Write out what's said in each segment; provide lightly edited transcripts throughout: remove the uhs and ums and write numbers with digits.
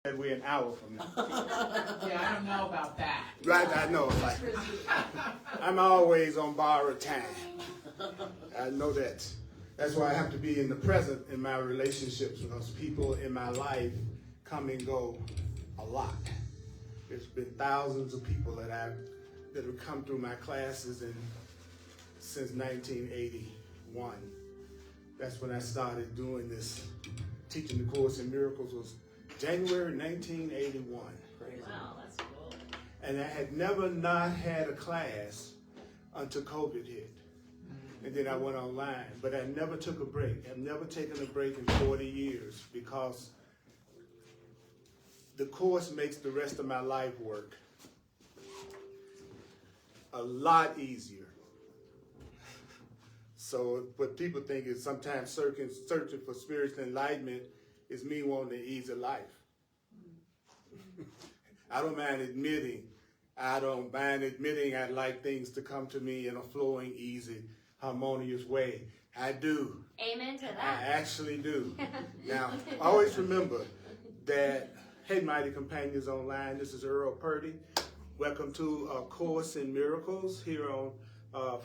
that we're an hour from now. Yeah, I don't know about that. Right, I know. Like, I'm always on borrowed time. I know that. That's why I have to be in the present in my relationships, because people in my life come and go a lot. There's been thousands of people that have come through my classes since 1981. That's when I started doing this. Teaching the Course in Miracles was January 1981. Wow, that's cool. And I had never not had a class until COVID hit. And then I went online, but I never took a break. I've never taken a break in 40 years because the Course makes the rest of my life work a lot easier. So what people think is sometimes searching for spiritual enlightenment is me wanting an easy life. I don't mind admitting I'd like things to come to me in a flowing, easy, harmonious way. I do. Amen to that. I actually do. Now, always remember that, hey, mighty companions online, this is Earl Purdy. Welcome to A Course in Miracles here on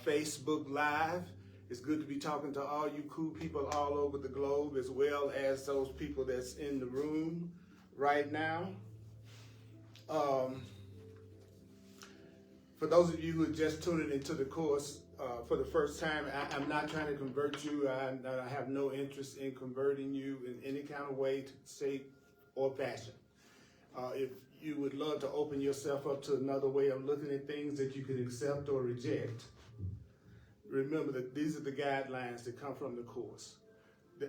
Facebook Live. It's good to be talking to all you cool people all over the globe, as well as those people that's in the room right now. For those of you who are just tuning into the course for the first time, I'm not trying to convert you. I have no interest in converting you in any kind of way, shape, or fashion. If you would love to open yourself up to another way of looking at things that you can accept or reject, remember that these are the guidelines that come from the Course.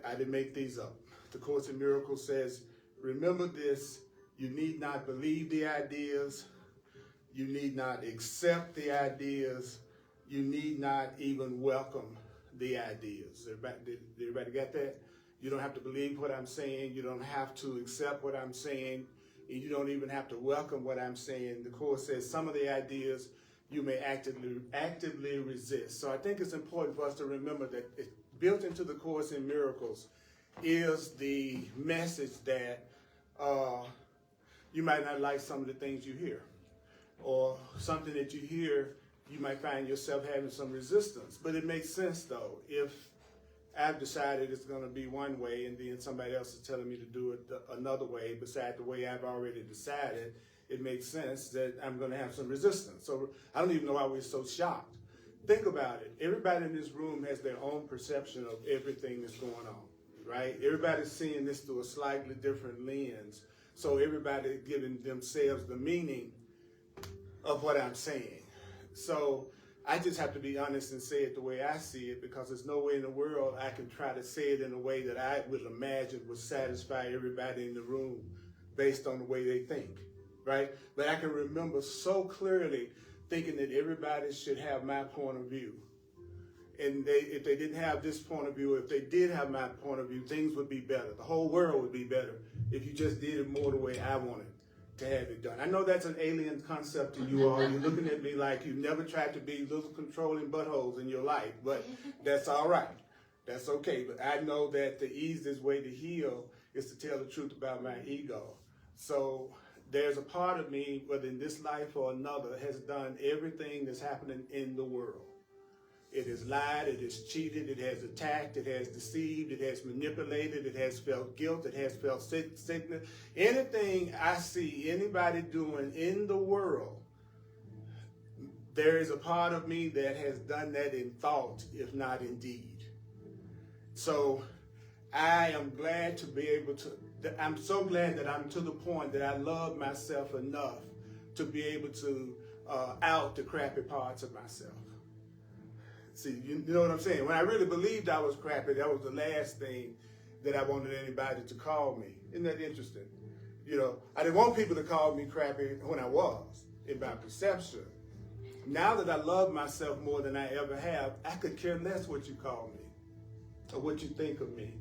I didn't make these up. The Course in Miracles says, remember this, you need not believe the ideas, you need not accept the ideas, you need not even welcome the ideas. Everybody got that? You don't have to believe what I'm saying, you don't have to accept what I'm saying, and you don't even have to welcome what I'm saying. The Course says some of the ideas you may actively resist. So I think it's important for us to remember that built into the Course in Miracles is the message that you might not like some of the things you hear, or something that you hear, you might find yourself having some resistance. But it makes sense though. If I've decided it's going to be one way and then somebody else is telling me to do it another way beside the way I've already decided, it makes sense that I'm going to have some resistance. So I don't even know why we're so shocked. Think about it. Everybody in this room has their own perception of everything that's going on, right? Everybody's seeing this through a slightly different lens. So everybody giving themselves the meaning of what I'm saying. So I just have to be honest and say it the way I see it, because there's no way in the world I can try to say it in a way that I would imagine would satisfy everybody in the room based on the way they think. Right? But I can remember so clearly thinking that everybody should have my point of view. And if they didn't have this point of view, if they did have my point of view, things would be better. The whole world would be better if you just did it more the way I wanted to have it done. I know that's an alien concept to you all. You're looking at me like you've never tried to be little controlling buttholes in your life, but that's all right. That's okay. But I know that the easiest way to heal is to tell the truth about my ego. So there's a part of me, whether in this life or another, has done everything that's happening in the world. It has lied, it has cheated, it has attacked, it has deceived, it has manipulated, it has felt guilt, it has felt sickness. Anything I see anybody doing in the world, there is a part of me that has done that in thought, if not in deed. So I am glad to be able to, I'm so glad that I'm to the point that I love myself enough to be able to out the crappy parts of myself. See, you know what I'm saying? When I really believed I was crappy, that was the last thing that I wanted anybody to call me. Isn't that interesting? You know, I didn't want people to call me crappy when I was, in my perception. Now that I love myself more than I ever have, I could care less what you call me, or what you think of me,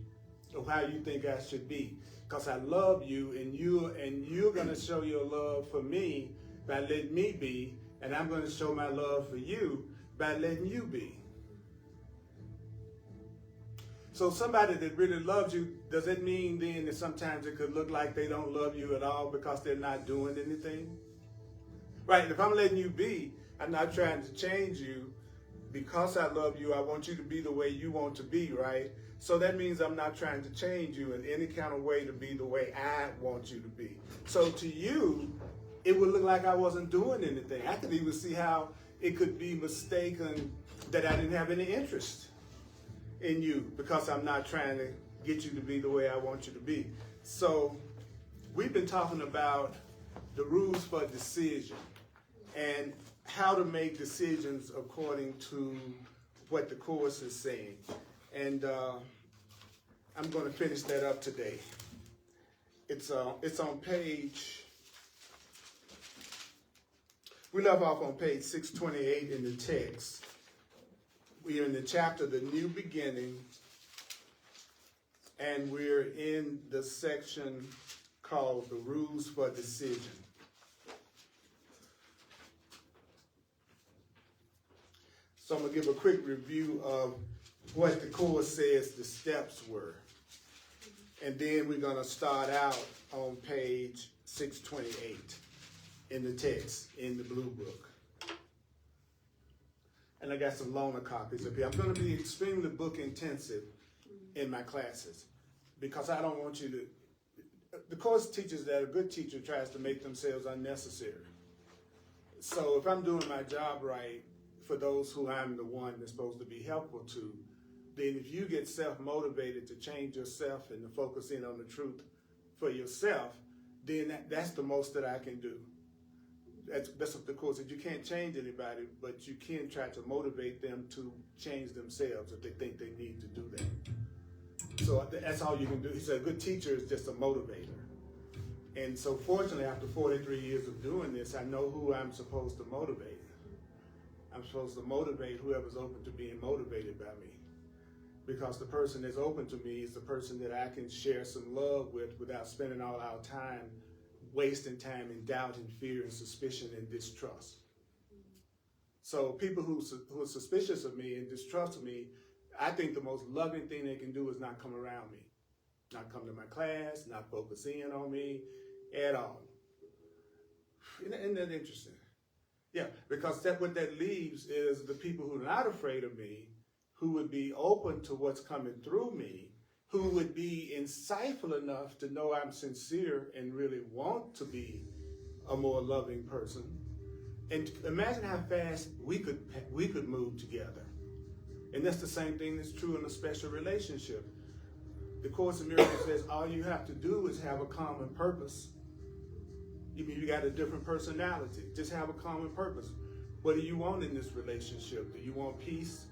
or how you think I should be. Because I love you, and you're going to show your love for me by letting me be, and I'm going to show my love for you by letting you be. So somebody that really loves you, does it mean then that sometimes it could look like they don't love you at all because they're not doing anything? Right, if I'm letting you be, I'm not trying to change you. Because I love you, I want you to be the way you want to be, right? So that means I'm not trying to change you in any kind of way to be the way I want you to be. So to you, it would look like I wasn't doing anything. I could even see how it could be mistaken that I didn't have any interest in you because I'm not trying to get you to be the way I want you to be. So we've been talking about the rules for decision and how to make decisions according to what the course is saying. And I'm going to finish that up today. It's on page, we left off on page 628 in the text. We are in the chapter, The New Beginning, and we're in the section called The Rules for Decision. So I'm going to give a quick review of what the course says the steps were. And then we're going to start out on page 628 in the text, in the blue book. And I got some loaner copies up here. I'm going to be extremely book intensive in my classes because I don't want you to, the course teaches that a good teacher tries to make themselves unnecessary. So if I'm doing my job right, for those who I'm the one that's supposed to be helpful to, then if you get self-motivated to change yourself and to focus in on the truth for yourself, then that's the most that I can do. That's what the course says. You can't change anybody, but you can try to motivate them to change themselves if they think they need to do that. So that's all you can do. He said a good teacher is just a motivator. And so fortunately, after 43 years of doing this, I know who I'm supposed to motivate. I'm supposed to motivate whoever's open to being motivated by me. Because the person that's open to me is the person that I can share some love with without spending all our time, wasting time in doubt and fear and suspicion and distrust. So people who are suspicious of me and distrust me, I think the most loving thing they can do is not come around me. Not come to my class, not focus in on me at all. Isn't that interesting? Yeah, because what that leaves is the people who are not afraid of me, who would be open to what's coming through me, who would be insightful enough to know I'm sincere and really want to be a more loving person. And imagine how fast we could move together. And that's the same thing that's true in a special relationship. The Course in Miracles says all you have to do is have a common purpose. Even if you got a different personality, just have a common purpose. What do you want in this relationship? Do you want peace?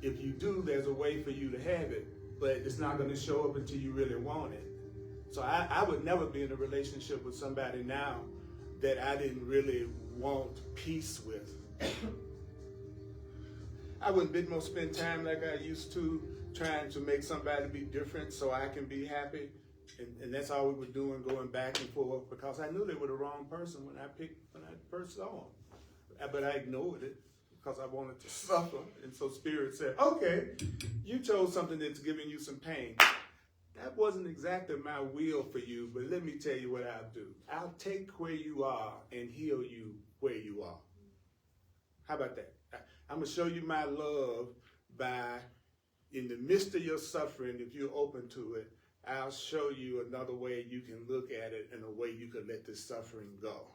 If you do, there's a way for you to have it, but it's not going to show up until you really want it. So I would never be in a relationship with somebody now that I didn't really want peace with. I wouldn't bit more spend time like I used to trying to make somebody be different so I can be happy. And that's all we were doing, going back and forth, because I knew they were the wrong person when I first saw them. But I ignored it because I wanted to suffer. And so Spirit said, okay, you chose something that's giving you some pain. That wasn't exactly my will for you, but let me tell you what I'll do. I'll take where you are and heal you where you are. How about that? I'm going to show you my love by, in the midst of your suffering, if you're open to it, I'll show you another way you can look at it and a way you can let this suffering go.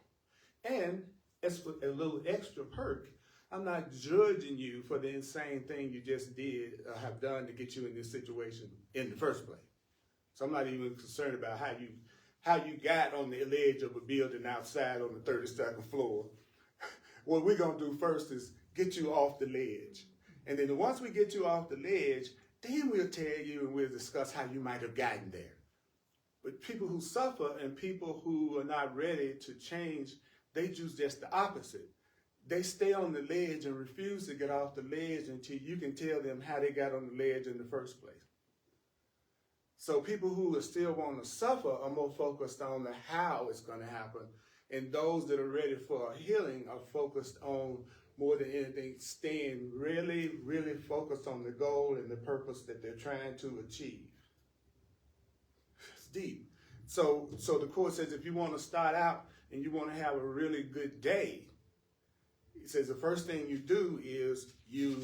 And as for a little extra perk, I'm not judging you for the insane thing you just did or have done to get you in this situation in the first place. So I'm not even concerned about how you got on the ledge of a building outside on the 32nd floor. What we're going to do first is get you off the ledge. And then once we get you off the ledge, then we'll tell you and we'll discuss how you might have gotten there. But people who suffer and people who are not ready to change, they choose just the opposite. They stay on the ledge and refuse to get off the ledge until you can tell them how they got on the ledge in the first place. So people who still want to suffer are more focused on the how it's going to happen And those that are ready for a healing are focused on, more than anything, staying really, really focused on the goal and the purpose that they're trying to achieve. It's deep. So the Course says if you want to start out and you want to have a really good day, it says the first thing you do is you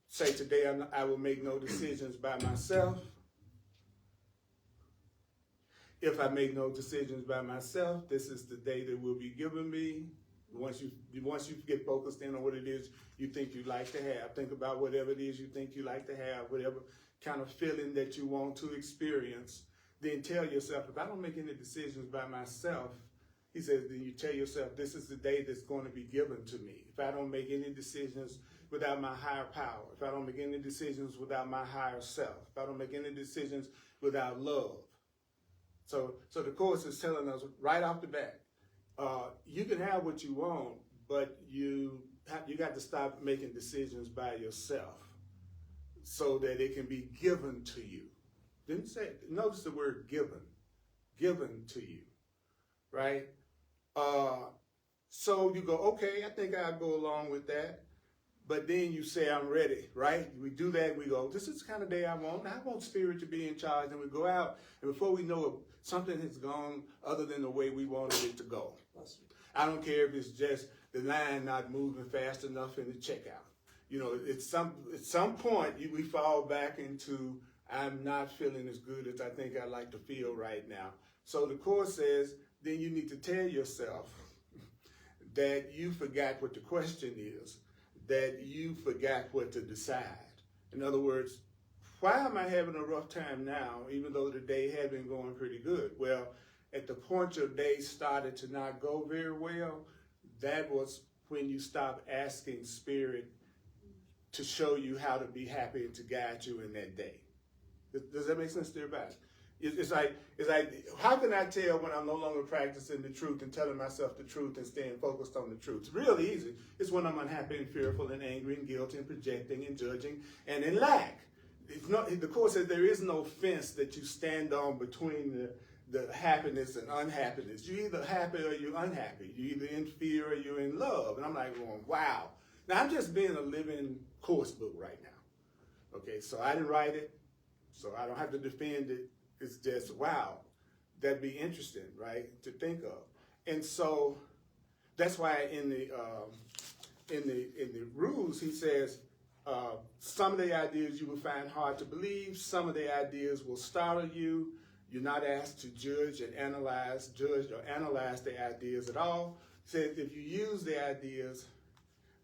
say, today I will make no decisions by myself. If I make no decisions by myself, this is the day that will be given me. Once you get focused in on what it is you think you like to have, think about whatever it is you think you like to have, whatever kind of feeling that you want to experience, then tell yourself, if I don't make any decisions by myself, he says, then you tell yourself, this is the day that's going to be given to me. If I don't make any decisions without my higher power, if I don't make any decisions without my higher self, if I don't make any decisions without love. So the Course is telling us right off the bat, you can have what you want, but you got to stop making decisions by yourself so that it can be given to you. Didn't say, notice the word given to you, right? So you go, okay, I think I'll go along with that. But then you say, I'm ready, right? We do that, we go, this is the kind of day I want. I want Spirit to be in charge. And we go out, and before we know it, something has gone other than the way we wanted it to go. I don't care if it's just the line not moving fast enough in the checkout. You know, at some point, we fall back into, I'm not feeling as good as I think I'd like to feel right now. So the Course says, then you need to tell yourself that you forgot what the question is, that you forgot what to decide. In other words, why am I having a rough time now, even though the day had been going pretty good? Well, at the point your day started to not go very well, that was when you stopped asking Spirit to show you how to be happy and to guide you in that day. Does that make sense to everybody? It's like, how can I tell when I'm no longer practicing the truth and telling myself the truth and staying focused on the truth? It's real easy. It's when I'm unhappy and fearful and angry and guilty and projecting and judging and in lack. The Course says there is no fence that you stand on between the happiness and unhappiness. You're either happy or you're unhappy. You're either in fear or you're in love. And I'm like going, wow. Now I'm just being a living Course book right now. Okay, so I didn't write it, so I don't have to defend it. It's just, wow, that'd be interesting, right, to think of. And so that's why in the rules he says some of the ideas you will find hard to believe, some of the ideas will startle you. You're not asked to judge or analyze the ideas at all. Says if you use the ideas,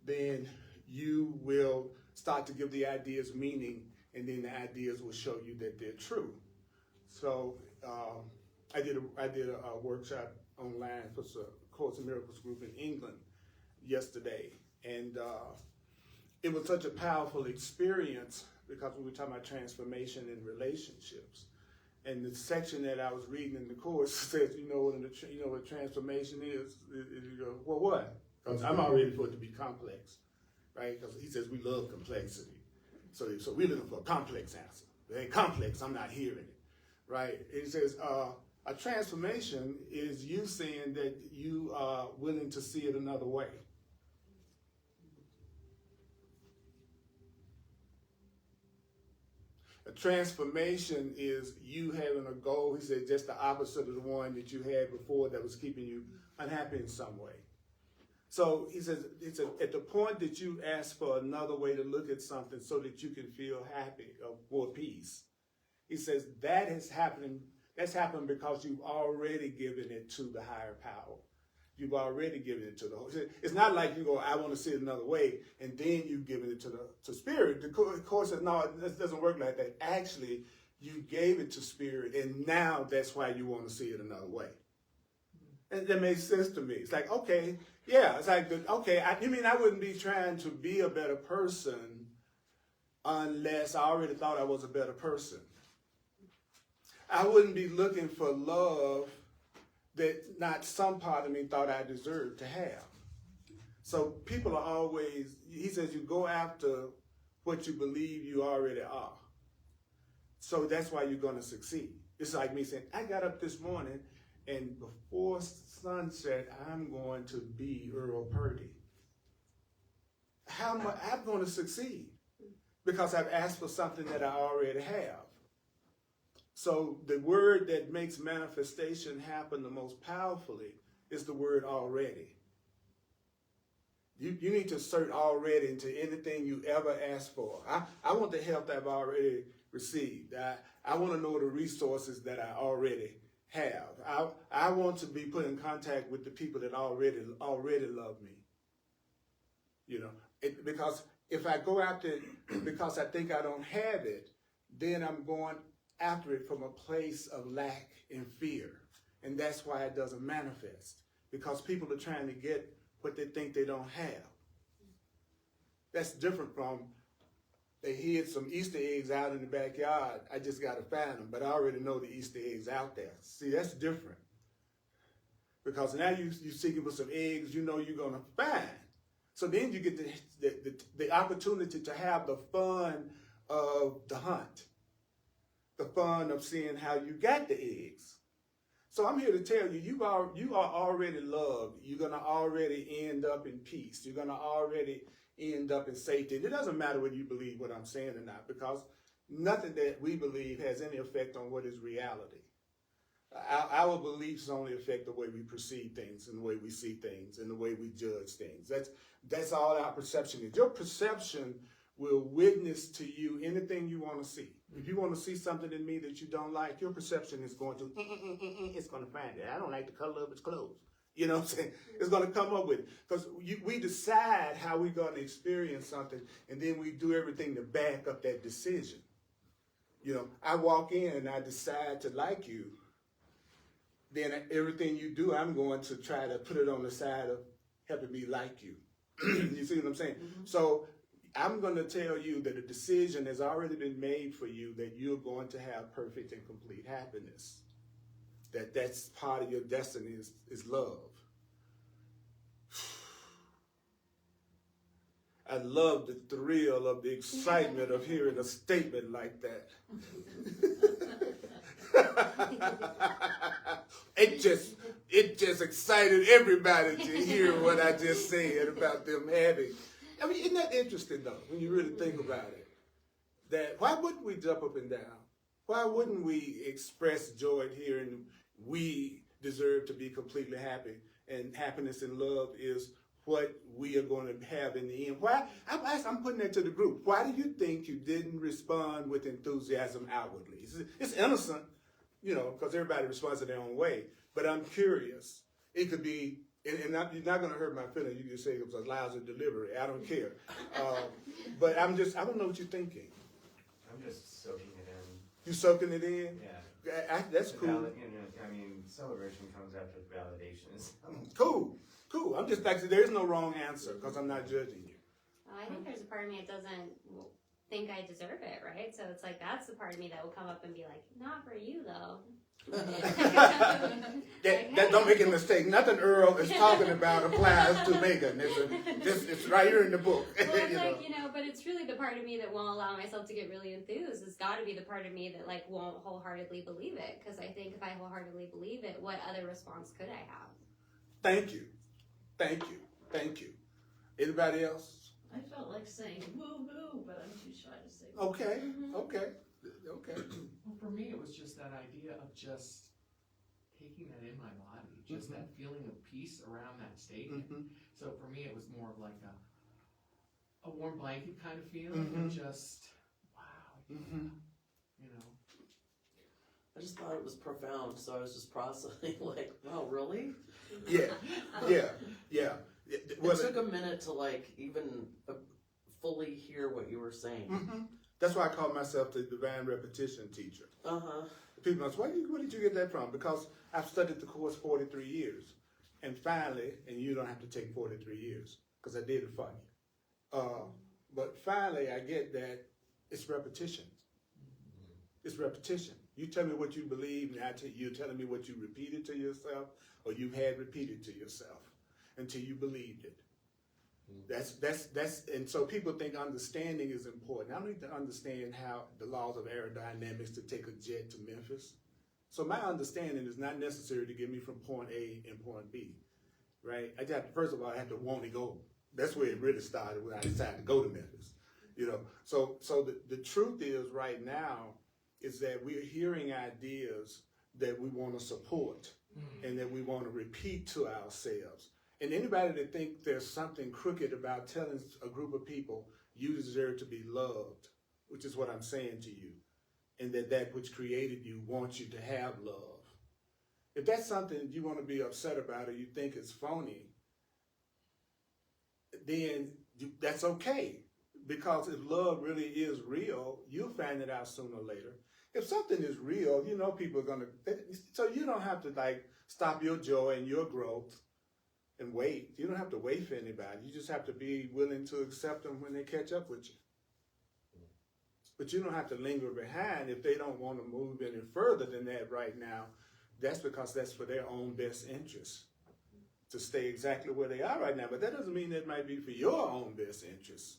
then you will start to give the ideas meaning, and then the ideas will show you that they're true. So I did a workshop online for the Course in Miracles group in England yesterday, and it was such a powerful experience because we were talking about transformation in relationships. And the section that I was reading in the Course says, you know what transformation is? You go, well, what? Because I'm all ready for it to be complex, right? Because he says we love complexity. So we're looking for a complex answer. If it ain't complex, I'm not hearing it. Right? It says a transformation is you saying that you are willing to see it another way. A transformation is you having a goal, he said, just the opposite of the one that you had before that was keeping you unhappy in some way. So he says, at the point that you ask for another way to look at something so that you can feel happy or more peace, he says that has happened. That's happened because you've already given it to the higher power. You've already given it to the Holy Spirit. It's not like you go, I want to see it another way, and then you've given it to Spirit. The Course says, no, it doesn't work like that. Actually, you gave it to Spirit, and now that's why you want to see it another way. And that makes sense to me. It's like, okay, yeah. It's like, okay, you mean I wouldn't be trying to be a better person unless I already thought I was a better person. I wouldn't be looking for love that not some part of me thought I deserved to have. So people are always, he says, you go after what you believe you already are. So that's why you're going to succeed. It's like me saying, I got up this morning and before son said, I'm going to be Earl Purdy, how am I'm going to succeed? Because I've asked for something that I already have. So the word that makes manifestation happen the most powerfully is the word already. You need to assert already into anything you ever ask for. I want the help that I've already received. I want to know the resources that I already have. I want to be put in contact with the people that already love me. You know, because if I go after it because I think I don't have it, then I'm going after it from a place of lack and fear. And that's why it doesn't manifest. Because people are trying to get what they think they don't have. That's different from they hid some Easter eggs out in the backyard. I just got to find them, but I already know the Easter eggs out there. See, that's different. Because now you're seeking for some eggs you know you're going to find. So then you get the opportunity to have the fun of the hunt, the fun of seeing how you got the eggs. So I'm here to tell you, you are already loved. You're going to already end up in peace. You're going to already end up in safety. And it doesn't matter whether you believe what I'm saying or not, because nothing that we believe has any effect on what is reality. Our beliefs only affect the way we perceive things and the way we see things and the way we judge things. That's all our perception is. Your perception will witness to you anything you want to see. If you want to see something in me that you don't like, your perception is going to, it's going to find it. I don't like the color of its clothes. You know what I'm saying? It's going to come up with it. Because we decide how we're going to experience something, and then we do everything to back up that decision. You know, I walk in and I decide to like you, then everything you do, I'm going to try to put it on the side of helping me like you. You see what I'm saying? Mm-hmm. So I'm going to tell you that a decision has already been made for you that you're going to have perfect and complete happiness. That's part of your destiny is love. I love the thrill of the excitement of hearing a statement like that. It just excited everybody to hear what I just said about them having. I mean, isn't that interesting though, when you really think about it? That why wouldn't we jump up and down? Why wouldn't we express joy at hearing we deserve to be completely happy, and happiness and love is what we are going to have in the end? Why? I'm putting that to the group. Why do you think you didn't respond with enthusiasm outwardly? It's innocent, you know, because everybody responds in their own way. But I'm curious. It could be, and you're not going to hurt my feelings. You can say it was a lousy delivery. I don't care. But I don't know what you're thinking. I'm just soaking it in. You soaking it in? Yeah. That's cool. I mean, celebration comes after validation. Cool. I'm just like, there's no wrong answer because I'm not judging you. Well, I think there's a part of me that doesn't think I deserve it, right? So it's like, that's the part of me that will come up and be like, not for you though. that don't make a mistake. Nothing Earl is talking about applies to Megan. It's right here in the book. Well, but it's really the part of me that won't allow myself to get really enthused. It's got to be the part of me that like won't wholeheartedly believe it. Because I think if I wholeheartedly believe it, what other response could I have? Thank you. Anybody else? I felt like saying woo-hoo, but I'm too shy to say woo. Okay. Well, for me, it was just that idea of just taking that in my body, just that feeling of peace around that statement. So for me, it was more of like a warm blanket kind of feeling, of just, wow, you know. I just thought it was profound, so I was just processing like, wow, really? Yeah. It took a minute to like even fully hear what you were saying. That's why I call myself the divine repetition teacher. People ask, where did you get that from? Because I've studied the course 43 years. And finally, and you don't have to take 43 years, because I did it for you. But finally, I get that it's repetition. It's repetition. You tell me what you believe, and you're telling me what you repeated to yourself, or you had repeated to yourself until you believed it. And so people think understanding is important. I don't need to understand how the laws of aerodynamics to take a jet to Memphis. So my understanding is not necessary to get me from point A and point B, right? I just have to, first of all, I have to want to go. That's where it really started when I decided to go to Memphis, you know. So the truth is right now is that we're hearing ideas that we want to support and that we want to repeat to ourselves. And anybody that thinks there's something crooked about telling a group of people you deserve to be loved, which is what I'm saying to you, and that which created you wants you to have love. If that's something you want to be upset about or you think is phony, then that's okay. Because if love really is real, you'll find it out sooner or later. If something is real, you know people are going to, so you don't have to like stop your joy and your growth and wait. You don't have to wait for anybody. You just have to be willing to accept them when they catch up with you. But you don't have to linger behind if they don't want to move any further than that right now. That's because that's for their own best interest to stay exactly where they are right now. But that doesn't mean that might be for your own best interest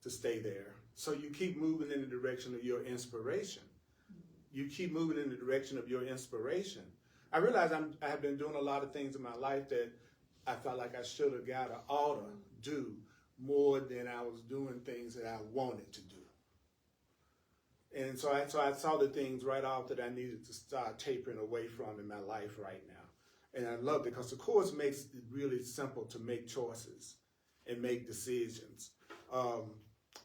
to stay there. So you keep moving in the direction of your inspiration. You keep moving in the direction of your inspiration. I realize I have been doing a lot of things in my life that I felt like I should have got or ought to do more than I was doing things that I wanted to do. And so I saw the things right off that I needed to start tapering away from in my life right now. And I love it because the Course makes it really simple to make choices and make decisions.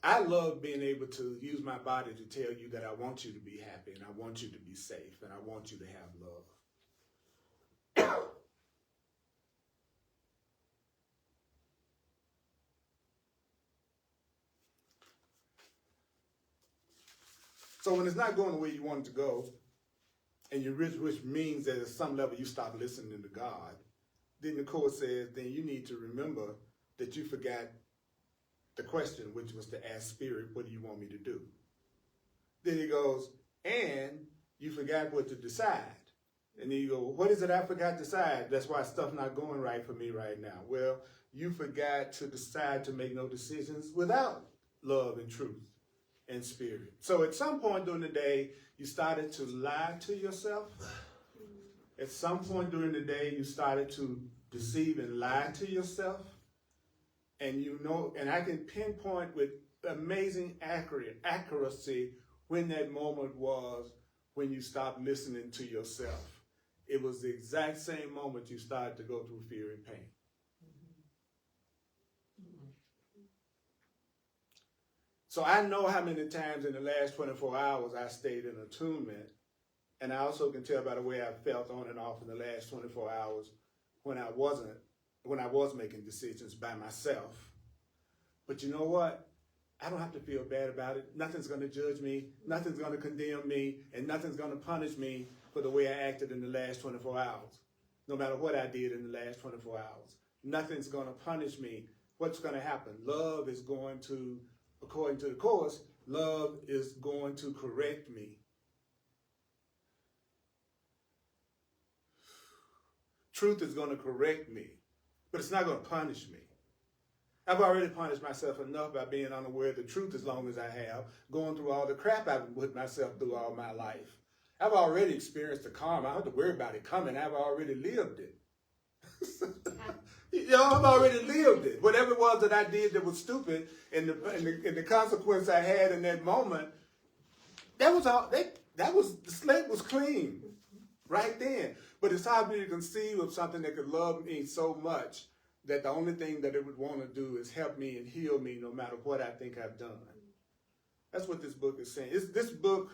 I love being able to use my body to tell you that I want you to be happy and I want you to be safe and I want you to have love. So when it's not going the way you want it to go, and which means that at some level you stop listening to God, then the Course says, then you need to remember that you forgot the question, which was to ask Spirit, what do you want me to do? Then he goes, and you forgot what to decide. And then you go, what is it I forgot to decide? That's why stuff's not going right for me right now. Well, you forgot to decide to make no decisions without love and truth and spirit. So at some point during the day, you started to lie to yourself. At some point during the day, you started to deceive and lie to yourself. And you know, and I can pinpoint with amazing accuracy when that moment was when you stopped listening to yourself. It was the exact same moment you started to go through fear and pain. So I know how many times in the last 24 hours I stayed in attunement. And I also can tell by the way I felt on and off in the last 24 hours when I was making decisions by myself. But you know what? I don't have to feel bad about it. Nothing's going to judge me. Nothing's going to condemn me. And nothing's going to punish me for the way I acted in the last 24 hours. No matter what I did in the last 24 hours. Nothing's going to punish me. What's going to happen? Love is going to, according to the Course, love is going to correct me. Truth is going to correct me, but it's not going to punish me. I've already punished myself enough by being unaware of the truth as long as I have, going through all the crap I've put myself through all my life. I've already experienced the karma. I don't have to worry about it coming. I've already lived it. You know, I've already lived it. Whatever it was that I did that was stupid, and the consequence I had in that moment, that was all. The slate was clean right then. But it's hard for me to conceive of something that could love me so much that the only thing that it would want to do is help me and heal me no matter what I think I've done. That's what this book is saying. This book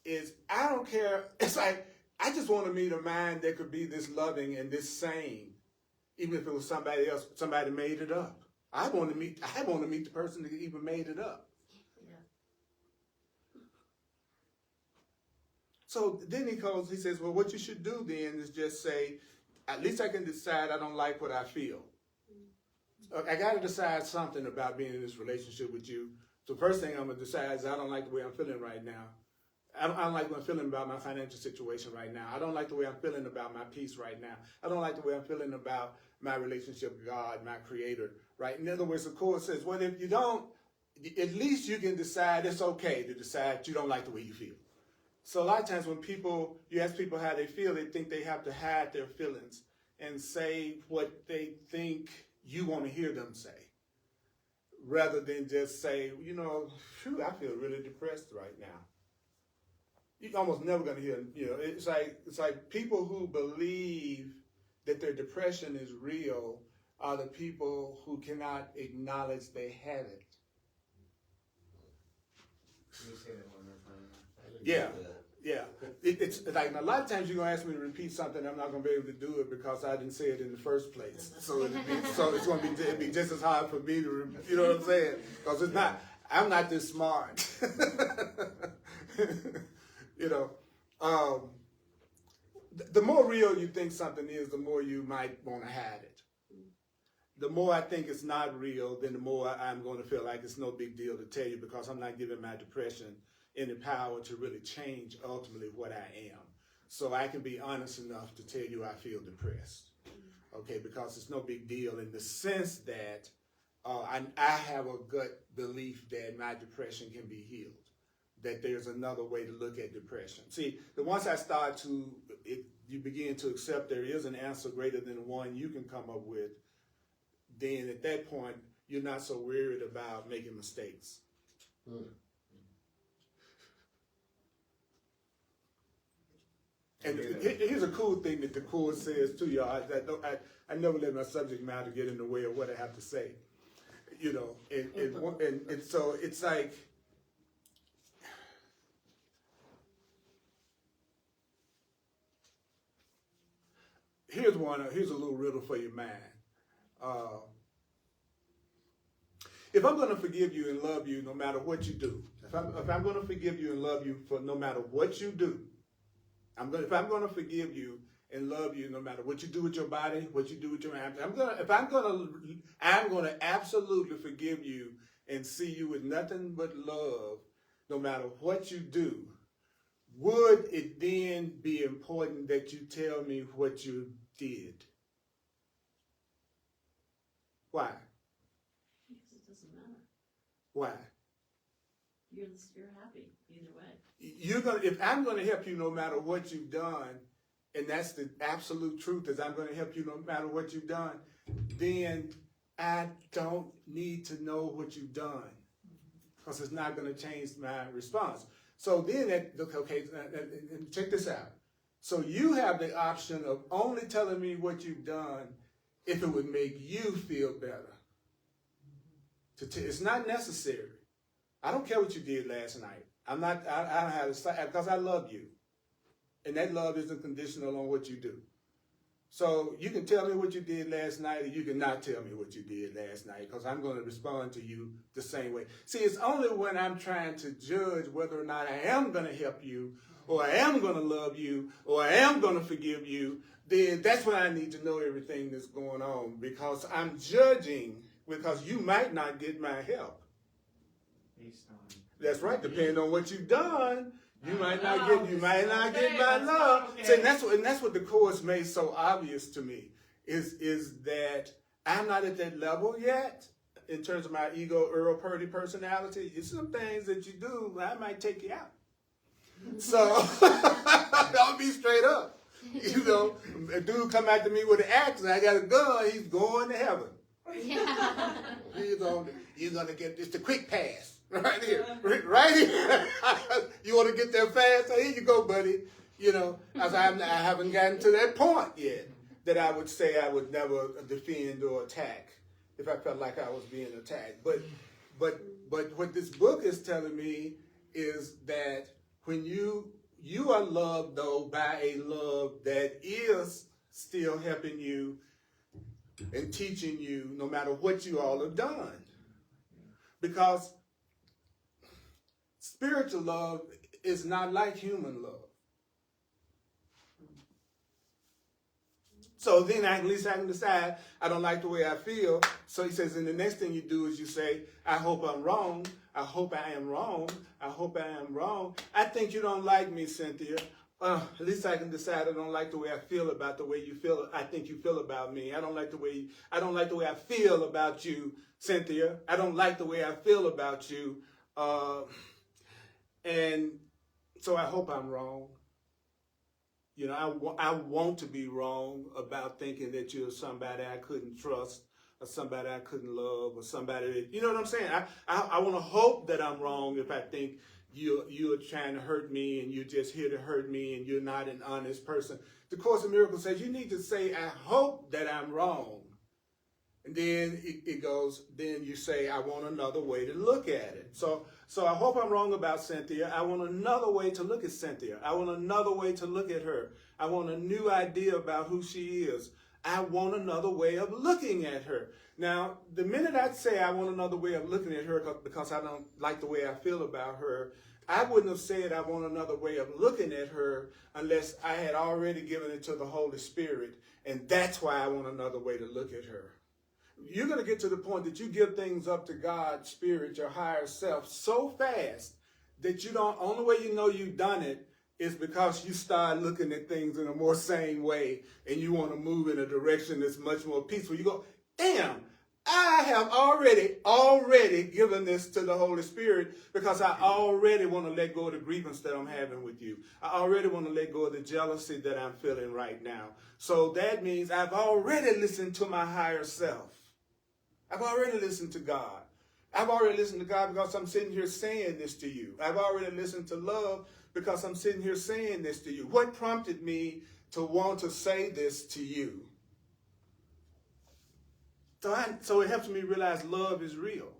is, I don't care. It's like, I just want to meet a mind that could be this loving and this sane, even if it was somebody else, somebody made it up. I want to meet the person that even made it up. So then he says, well, what you should do then is just say, at least I can decide I don't like what I feel. I got to decide something about being in this relationship with you. So first thing I'm going to decide is I don't like the way I'm feeling right now. I don't like what I'm feeling about my financial situation right now. I don't like the way I'm feeling about my peace right now. I don't like the way I'm feeling about my relationship with God, my creator, right? In other words, the Course says, well, if you don't, at least you can decide it's okay to decide you don't like the way you feel. So a lot of times when you ask people how they feel, they think they have to hide their feelings and say what they think you want to hear them say, rather than just say, phew, I feel really depressed right now. You're almost never going to hear, it's like people who believe that their depression is real are the people who cannot acknowledge they have it. Can you say that one more time? Yeah. Yeah, it's like a lot of times you're gonna ask me to repeat something, I'm not gonna be able to do it because I didn't say it in the first place. So it's gonna be just as hard for me to, you know what I'm saying? Because I'm not this smart. The more real you think something is, the more you might want to hide it. The more I think it's not real, then the more I'm going to feel like it's no big deal to tell you because I'm not giving my depression any power to really change ultimately what I am. So I can be honest enough to tell you I feel depressed, okay, because it's no big deal in the sense that I have a gut belief that my depression can be healed, that there's another way to look at depression. See, once I start you begin to accept there is an answer greater than the one you can come up with, then at that point, you're not so worried about making mistakes. And here's a cool thing that the Course says to y'all. I never let my subject matter get in the way of what I have to say. And so it's like, here's a little riddle for your mind. If I'm going to forgive you and love you no matter what you do, if I'm going to forgive you and love you for no matter what you do, if I'm going to forgive you and love you no matter what you do with your body, what you do with your hands, I'm going to absolutely forgive you and see you with nothing but love no matter what you do. Would it then be important that you tell me what you did? Why? Because it doesn't matter. Why? You're happy either way. If I'm going to help you no matter what you've done, and that's the absolute truth, is I'm going to help you no matter what you've done, then I don't need to know what you've done because it's not going to change my response. So then, check this out. So you have the option of only telling me what you've done if it would make you feel better. It's not necessary. I don't care what you did last night. I don't have to, because I love you. And that love isn't conditional on what you do. So you can tell me what you did last night, or you can not tell me what you did last night, because I'm going to respond to you the same way. See, it's only when I'm trying to judge whether or not I am going to help you, or I am going to love you, or I am going to forgive you, then that's when I need to know everything that's going on, because I'm judging, because you might not get my help. Based on. That's right, depending on what you've done. You might not get my love. Okay. So, and that's what the Course made so obvious to me, is that I'm not at that level yet in terms of my ego, Earl Purdy personality. It's some things that you do, I might take you out. So I'll be straight up. A dude come after me with an axe and I got a gun, he's going to heaven. Yeah. You're gonna get this the quick pass. Right here, right here. You want to get there fast? Here you go, buddy. As I haven't gotten to that point yet that I would say I would never defend or attack if I felt like I was being attacked. But what this book is telling me is that when you are loved, though, by a love that is still helping you and teaching you no matter what you all have done. Because spiritual love is not like human love. So then at least I can decide I don't like the way I feel. So he says, and the next thing you do is you say, I hope I'm wrong. I hope I am wrong. I hope I am wrong. I think you don't like me, Cynthia. At least I can decide I don't like the way I feel about the way you feel. I think you feel about me. I don't like the way I feel about you, Cynthia. I don't like the way I feel about you. And So I hope I'm wrong. You know, I want to be wrong about thinking that you're somebody I couldn't trust, or somebody I couldn't love, or somebody that, you know what I'm saying? I want to hope that I'm wrong if I think you're trying to hurt me and you're just here to hurt me and you're not an honest person. The Course in Miracles says you need to say, I hope that I'm wrong. And then it goes, then you say, I want another way to look at it. So I hope I'm wrong about Cynthia. I want another way to look at Cynthia. I want another way to look at her. I want a new idea about who she is. I want another way of looking at her. Now, the minute I say I want another way of looking at her because I don't like the way I feel about her, I wouldn't have said I want another way of looking at her unless I had already given it to the Holy Spirit. And that's why I want another way to look at her. You're going to get to the point that you give things up to God, Spirit, your higher self so fast that you don't, only way you know you've done it is because you start looking at things in a more sane way and you want to move in a direction that's much more peaceful. You go, damn, I have already given this to the Holy Spirit because I already want to let go of the grievance that I'm having with you. I already want to let go of the jealousy that I'm feeling right now. So that means I've already listened to my higher self. I've already listened to God. I've already listened to God because I'm sitting here saying this to you. I've already listened to love because I'm sitting here saying this to you. What prompted me to want to say this to you? So it helps me realize love is real.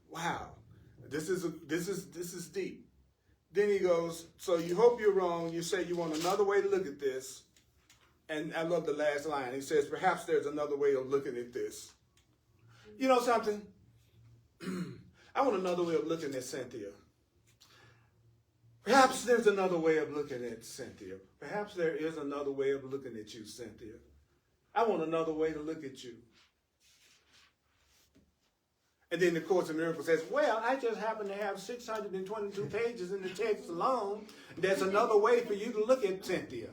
Wow. This is deep. Then he goes, so you hope you're wrong. You say you want another way to look at this. And I love the last line. He says, perhaps there's another way of looking at this. You know something? I want another way of looking at Cynthia. Perhaps there's another way of looking at Cynthia. Perhaps there is another way of looking at you, Cynthia. I want another way to look at you. And then the Course in Miracles says, well, I just happen to have 622 pages in the text alone. There's another way for you to look at Cynthia.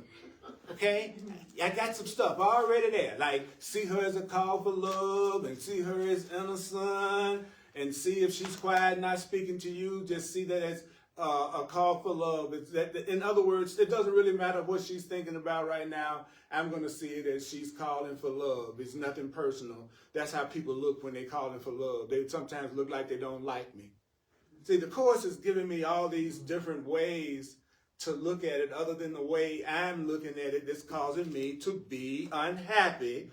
Okay? I got some stuff already there. Like, see her as a call for love, and see her as innocent, and see if she's quiet, not speaking to you. Just see that as a call for love. It's that, in other words, it doesn't really matter what she's thinking about right now. I'm going to see it as she's calling for love. It's nothing personal. That's how people look when they're calling for love. They sometimes look like they don't like me. See, the Course is giving me all these different ways to look at it other than the way I'm looking at it that's causing me to be unhappy,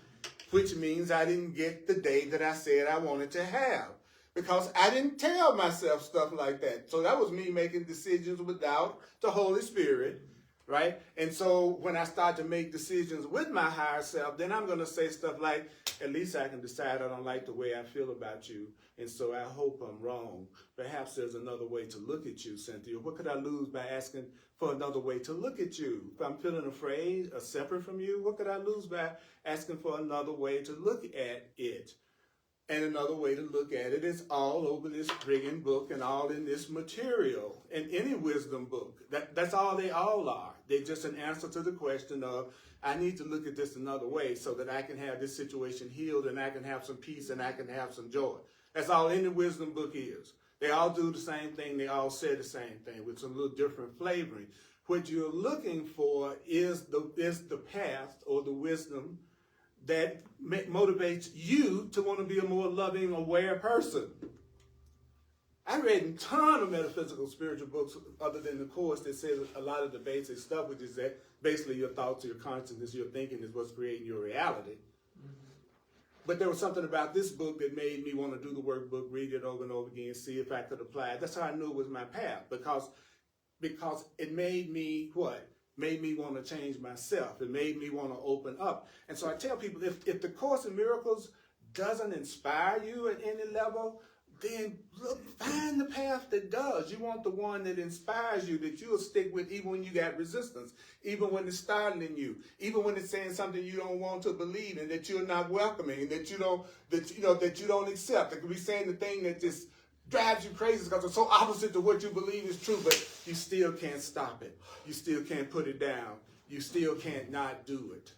which means I didn't get the day that I said I wanted to have because I didn't tell myself stuff like that. So that was me making decisions without the Holy Spirit, right? And so when I start to make decisions with my higher self, then I'm going to say stuff like, at least I can decide I don't like the way I feel about you. And so I hope I'm wrong. Perhaps there's another way to look at you, Cynthia. What could I lose by asking for another way to look at you? If I'm feeling afraid or separate from you, what could I lose by asking for another way to look at it? And another way to look at it is all over this friggin' book and all in this material. And any wisdom book, that's all they all are. They're just an answer to the question of, I need to look at this another way so that I can have this situation healed and I can have some peace and I can have some joy. That's all any wisdom book is. They all do the same thing. They all say the same thing with some little different flavoring. What you're looking for is the path or the wisdom that motivates you to want to be a more loving, aware person. I read a ton of metaphysical spiritual books other than the Course that says a lot of the basic stuff, which is that basically your thoughts, your consciousness, your thinking is what's creating your reality. But there was something about this book that made me want to do the workbook, read it over and over again, see if I could apply it. That's how I knew it was my path, because it made me what? Made me want to change myself. It made me want to open up. And so I tell people, if the Course in Miracles doesn't inspire you at any level, then look, find the path that does. You want the one that inspires you, that you'll stick with even when you got resistance, even when it's startling you, even when it's saying something you don't want to believe and that you're not welcoming, and that you don't accept. It could be saying the thing that just drives you crazy because it's so opposite to what you believe is true, but you still can't stop it. You still can't put it down. You still can't not do it.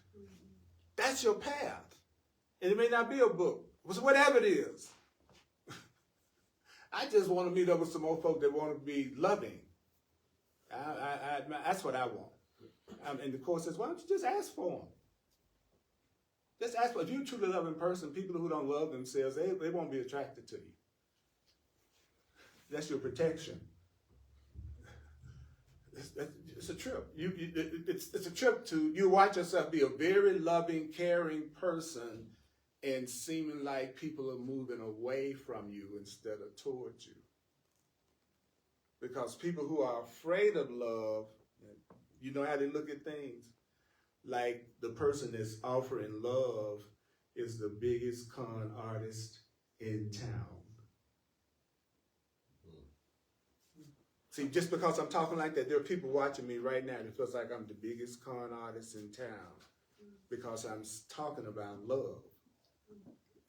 That's your path. And it may not be a book. Whatever it is. I just want to meet up with some more folk that want to be loving. That's what I want. And the Course says, why don't you just ask for them? Just ask for, if you're a truly loving person, people who don't love themselves, they won't be attracted to you. That's your protection. It's a trip. It's a trip to, you watch yourself be a very loving, caring person, and seeming like people are moving away from you instead of towards you. Because people who are afraid of love, you know how they look at things? Like the person that's offering love is the biggest con artist in town. See, just because I'm talking like that, there are people watching me right now that feels like I'm the biggest con artist in town because I'm talking about love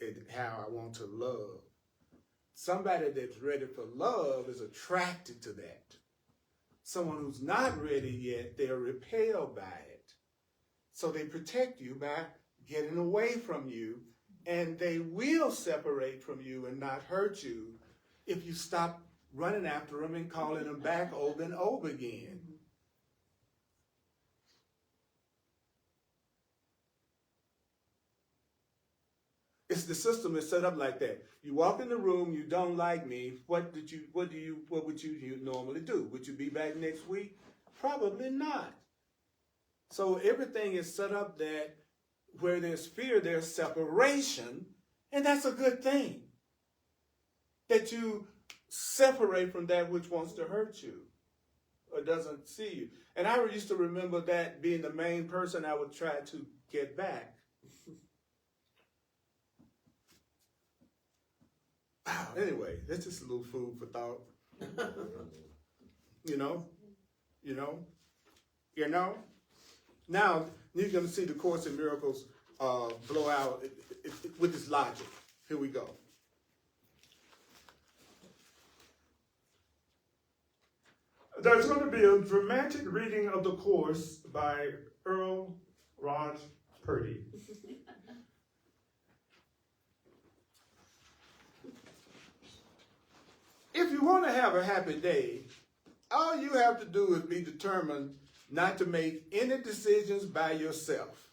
and how I want to love. Somebody that's ready for love is attracted to that. Someone who's not ready yet, they're repelled by it. So they protect you by getting away from you, and they will separate from you and not hurt you if you stop running after them and calling them back over and over again. It's the system is set up like that. You walk in the room, you don't like me. What would you normally do? Would you be back next week? Probably not. So everything is set up that where there's fear, there's separation, and that's a good thing. That you separate from that which wants to hurt you or doesn't see you. And I used to remember that being the main person I would try to get back. Anyway, that's just a little food for thought. You know. Now, you're going to see the Course in Miracles blow out with this logic. Here we go. There's going to be a dramatic reading of the Course by Earl Purdy. If you want to have a happy day, all you have to do is be determined not to make any decisions by yourself.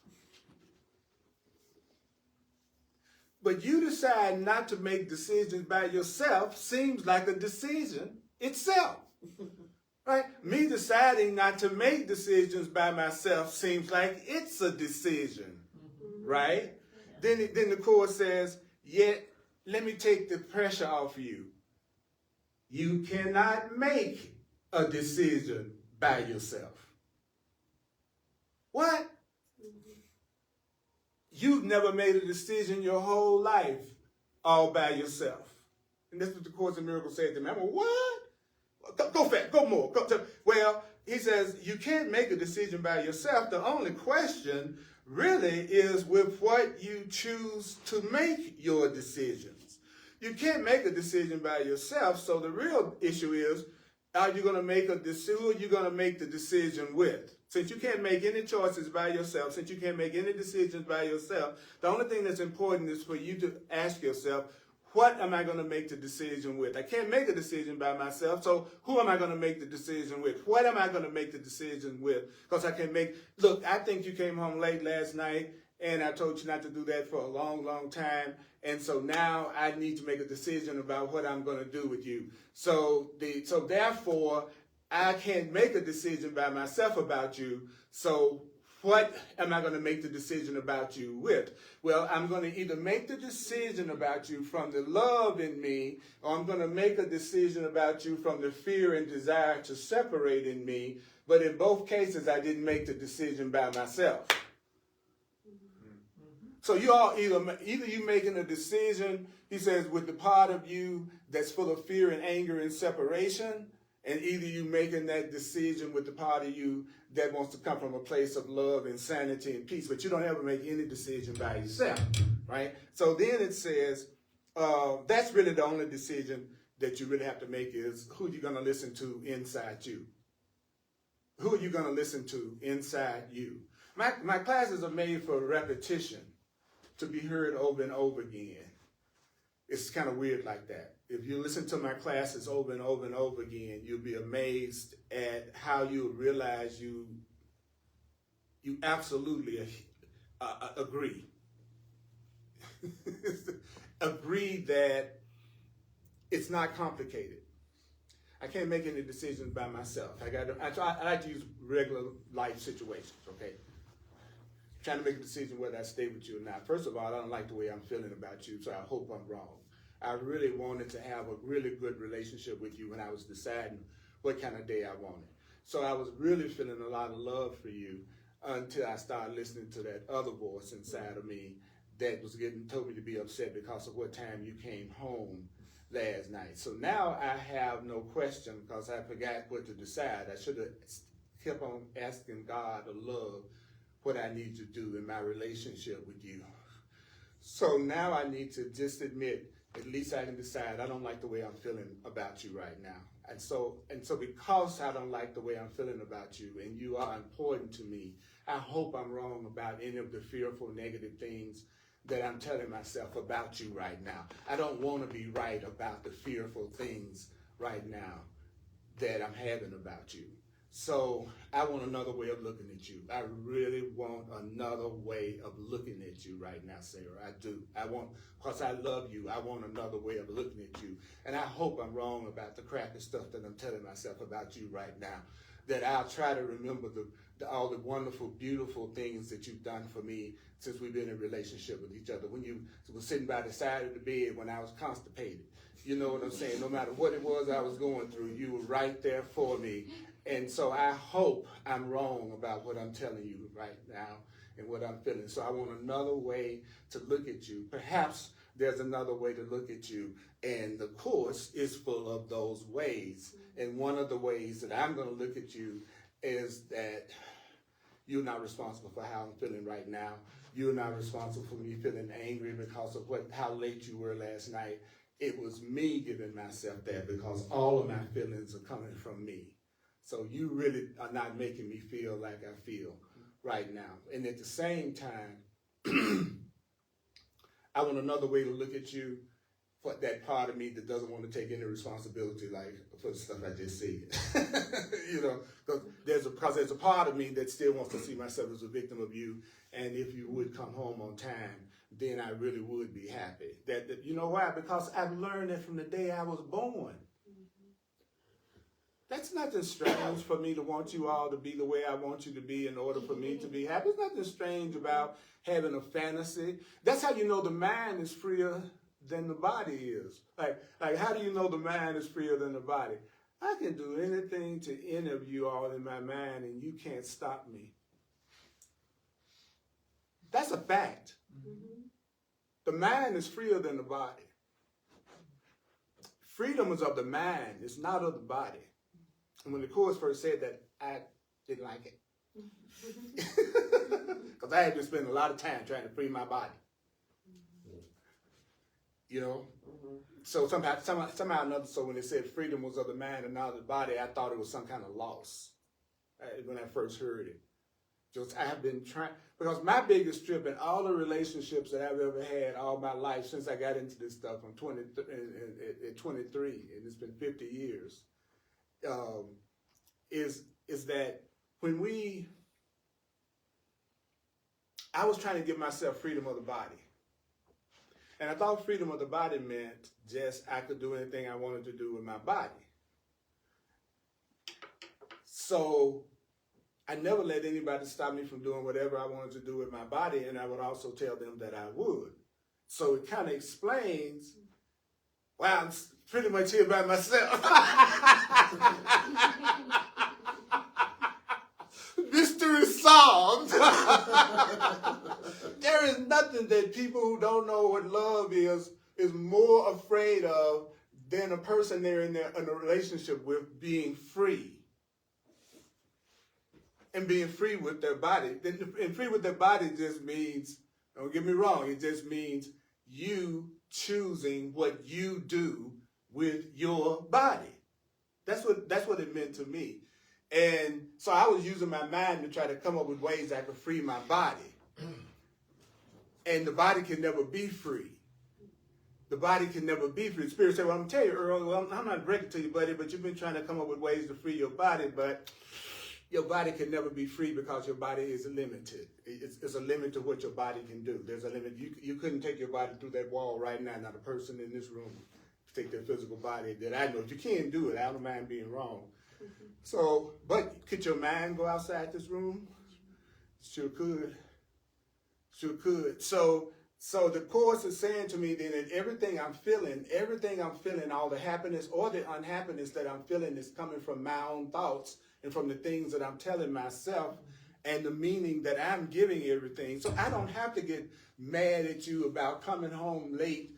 But you decide not to make decisions by yourself seems like a decision itself. Right? Me deciding not to make decisions by myself seems like it's a decision. Right? Then the Course says, yet let me take the pressure off you. You cannot make a decision by yourself. What? You've never made a decision your whole life all by yourself. And that's what the Course in Miracles said to me. I'm like, what? Go fast, go more. Well, he says, you can't make a decision by yourself. The only question really is with what you choose to make your decisions. You can't make a decision by yourself, so the real issue is, are you going to make a decision? Who are you going to make the decision with? Since you can't make any choices by yourself, since you can't make any decisions by yourself, the only thing that's important is for you to ask yourself, what am I going to make the decision with? I can't make a decision by myself, so who am I going to make the decision with? What am I going to make the decision with? Because I can make, look, I think you came home late last night, and I told you not to do that for a long, long time. And so now I need to make a decision about what I'm going to do with you. So therefore, I can't make a decision by myself about you. So what am I going to make the decision about you with? Well, I'm going to either make the decision about you from the love in me, or I'm going to make a decision about you from the fear and desire to separate in me. But in both cases, I didn't make the decision by myself. So you all either you making a decision, he says, with the part of you that's full of fear and anger and separation, and either you making that decision with the part of you that wants to come from a place of love and sanity and peace, but you don't ever make any decision by yourself, right? So then it says, that's really the only decision that you really have to make is who you're going to listen to inside you. Who are you going to listen to inside you? My classes are made for repetition, to be heard over and over again. it's kind of weird like that. If you listen to my classes over and over and over again, you'll be amazed at how you realize you absolutely agree. Agree that it's not complicated. I can't make any decisions by myself. I like to use regular life situations, okay? Trying to make a decision whether I stay with you or not. First of all, I don't like the way I'm feeling about you, so I hope I'm wrong. I really wanted to have a really good relationship with you when I was deciding what kind of day I wanted. So I was really feeling a lot of love for you until I started listening to that other voice inside of me that was told me to be upset because of what time you came home last night. So now I have no question because I forgot what to decide. I should have kept on asking God to love what I need to do in my relationship with you. So now I need to just admit, at least I can decide I don't like the way I'm feeling about you right now. And so because I don't like the way I'm feeling about you and you are important to me, I hope I'm wrong about any of the fearful negative things that I'm telling myself about you right now. I don't want to be right about the fearful things right now that I'm having about you. So I want another way of looking at you. I really want another way of looking at you right now, Sarah. I do. Because I love you, I want another way of looking at you. And I hope I'm wrong about the crappy stuff that I'm telling myself about you right now. That I'll try to remember all the wonderful, beautiful things that you've done for me since we've been in a relationship with each other. When you were sitting by the side of the bed when I was constipated. You know what I'm saying? No matter what it was I was going through, you were right there for me. And so I hope I'm wrong about what I'm telling you right now and what I'm feeling. So I want another way to look at you. Perhaps there's another way to look at you. And the course is full of those ways. And one of the ways that I'm going to look at you is that you're not responsible for how I'm feeling right now. You're not responsible for me feeling angry because of how late you were last night. It was me giving myself that because all of my feelings are coming from me. So you really are not making me feel like I feel right now. And at the same time, I want another way to look at you for that part of me that doesn't want to take any responsibility, like for the stuff I just said. You know, because there's a part of me that still wants to see myself as a victim of you. And if you would come home on time, then I really would be happy. That you know why? Because I've learned that from the day I was born. That's nothing strange for me to want you all to be the way I want you to be in order for me to be happy. There's nothing strange about having a fantasy. That's how you know the mind is freer than the body is. Like how do you know the mind is freer than the body? I can do anything to any of you all in my mind and you can't stop me. That's a fact. Mm-hmm. The mind is freer than the body. Freedom is of the mind. It's not of the body. And when the Course first said that, I didn't like it. Because I had to spend a lot of time trying to free my body. You know? Mm-hmm. So somehow or another, so when it said freedom was of the mind and not of the body, I thought it was some kind of loss when I first heard it. Just I have been trying, because my biggest trip in all the relationships that I've ever had all my life since I got into this stuff, I'm 23, and it's been 50 years, is that when I was trying to give myself freedom of the body. And I thought freedom of the body meant just I could do anything I wanted to do with my body. So I never let anybody stop me from doing whatever I wanted to do with my body, and I would also tell them that I would. So it kind of explains why I'm pretty much here by myself. Mystery solved. There is nothing that people who don't know what love is more afraid of than a person they're in a relationship with being free. And being free with their body. And free with their body just means, don't get me wrong, it just means you choosing what you do with your body. That's what it meant to me. And so I was using my mind to try to come up with ways I could free my body. And the body can never be free. the body can never be free. The spirit said, well, I'm going to tell you, Earl, well, I'm not breaking to you, buddy, but you've been trying to come up with ways to free your body, but your body can never be free because your body is limited. It's a limit to what your body can do. There's a limit. You couldn't take your body through that wall right now. Not a person in this room take their physical body that I know. You can't do it. I don't mind being wrong. So, but could your mind go outside this room? Sure could. Sure could. So the Course is saying to me then that everything I'm feeling, all the happiness or the unhappiness that I'm feeling is coming from my own thoughts and from the things that I'm telling myself and the meaning that I'm giving everything. So I don't have to get mad at you about coming home late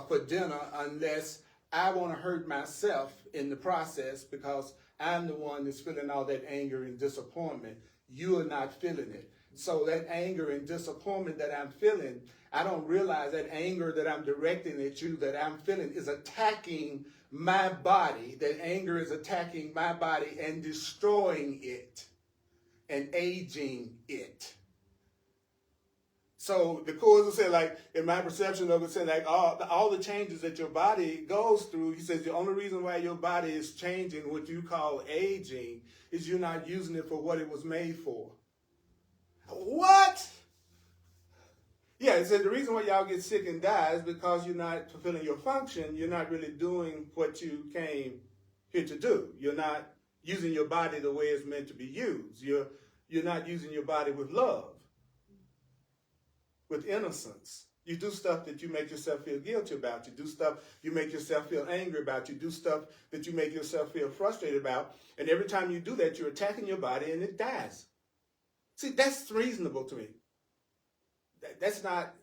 for dinner unless I want to hurt myself in the process because I'm the one that's feeling all that anger and disappointment. You are not feeling it. So that anger and disappointment that I'm feeling, I don't realize that anger that I'm directing at you, that I'm feeling, is attacking my body. That anger is attacking my body and destroying it and aging it. So the Course will say, like, in my perception of it, saying, like, all the changes that your body goes through, he says the only reason why your body is changing, what you call aging, is you're not using it for what it was made for. What? Yeah, it says the reason why y'all get sick and die is because you're not fulfilling your function. You're not really doing what you came here to do. You're not using your body the way it's meant to be used. You're not using your body with love, with innocence. You do stuff that you make yourself feel guilty about. You do stuff you make yourself feel angry about. You do stuff that you make yourself feel frustrated about. And every time you do that, you're attacking your body and it dies. See, that's reasonable to me. That's not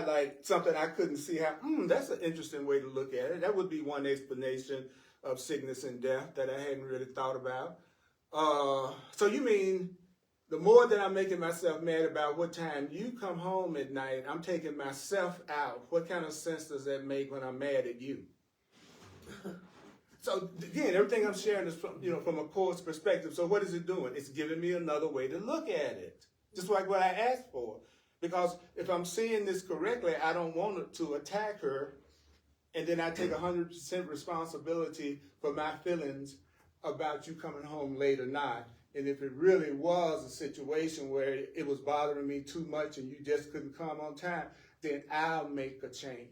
like something I couldn't see how, that's an interesting way to look at it. That would be one explanation of sickness and death that I hadn't really thought about. So you mean the more that I'm making myself mad about what time you come home at night, I'm taking myself out. What kind of sense does that make when I'm mad at you? So again, everything I'm sharing is from a Course perspective. So what is it doing? It's giving me another way to look at it, just like what I asked for. Because if I'm seeing this correctly, I don't want to attack her, and then I take 100% responsibility for my feelings about you coming home late or not. And if it really was a situation where it was bothering me too much and you just couldn't come on time, then I'll make a change.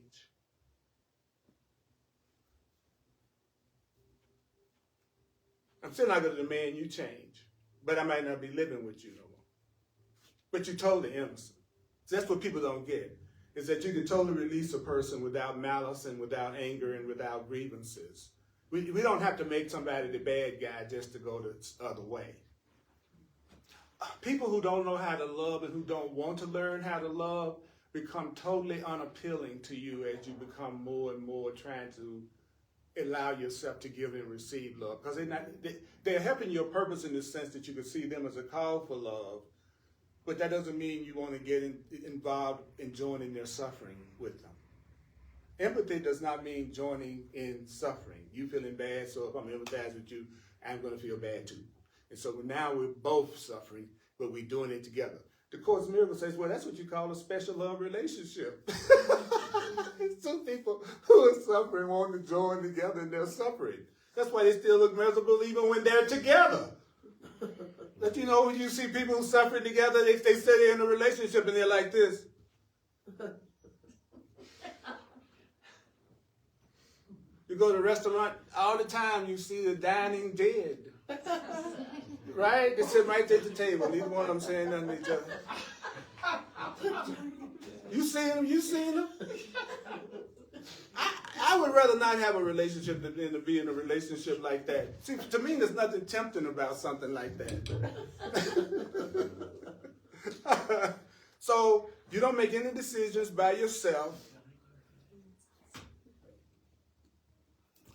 I'm still not going to demand you change, but I might not be living with you no more. But you're totally innocent. So that's what people don't get, is that you can totally release a person without malice and without anger and without grievances. We don't have to make somebody the bad guy just to go the other way. People who don't know how to love and who don't want to learn how to love become totally unappealing to you as you become more and more trying to allow yourself to give and receive love. Because they're helping your purpose in the sense that you can see them as a call for love, but that doesn't mean you want to get involved in joining their suffering with them. Empathy does not mean joining in suffering. You feeling bad, so if I'm empathizing with you, I'm going to feel bad too. And so now we're both suffering, but we're doing it together. The Course in Miracles says, well, that's what you call a special love relationship. It's two people who are suffering want to join together in their suffering. That's why they still look miserable even when they're together. But you know, when you see people who suffer together, they say they're in a relationship and they're like this. You go to a restaurant, all the time you see the dining dead. Right? They sit right at the table. Neither one of them saying nothing to each other. You seen them? I would rather not have a relationship than to be in a relationship like that. See, to me, there's nothing tempting about something like that. So you don't make any decisions by yourself.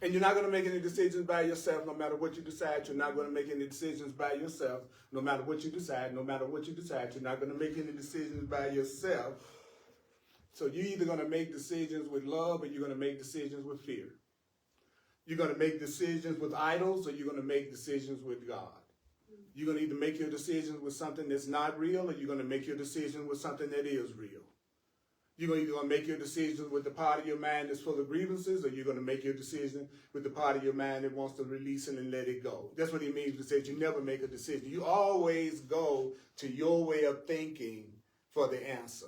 And you're not going to make any decisions by yourself no matter what you decide. You're not going to make any decisions by yourself no matter what you decide. No matter what you decide, you're not going to make any decisions by yourself. So you're either going to make decisions with love or you're going to make decisions with fear. You're going to make decisions with idols or you're going to make decisions with God. You're going to either make your decisions with something that's not real or you're going to make your decision with something that is real. You're either going to make your decisions with the part of your mind that's full of grievances, or you're going to make your decision with the part of your mind that wants to release it and let it go. That's what he means when he says you never make a decision. You always go to your way of thinking for the answer.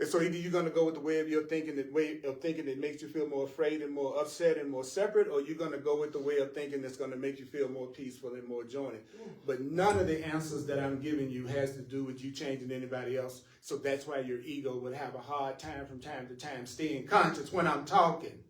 And so either you're going to go with the way of thinking that makes you feel more afraid and more upset and more separate, or you're going to go with the way of thinking that's going to make you feel more peaceful and more joined. But none of the answers that I'm giving you has to do with you changing anybody else. So that's why your ego would have a hard time from time to time staying conscious when I'm talking.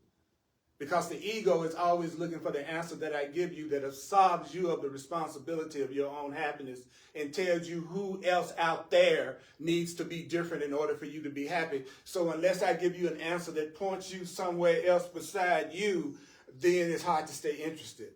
Because the ego is always looking for the answer that I give you that absolves you of the responsibility of your own happiness and tells you who else out there needs to be different in order for you to be happy. So unless I give you an answer that points you somewhere else beside you, then it's hard to stay interested.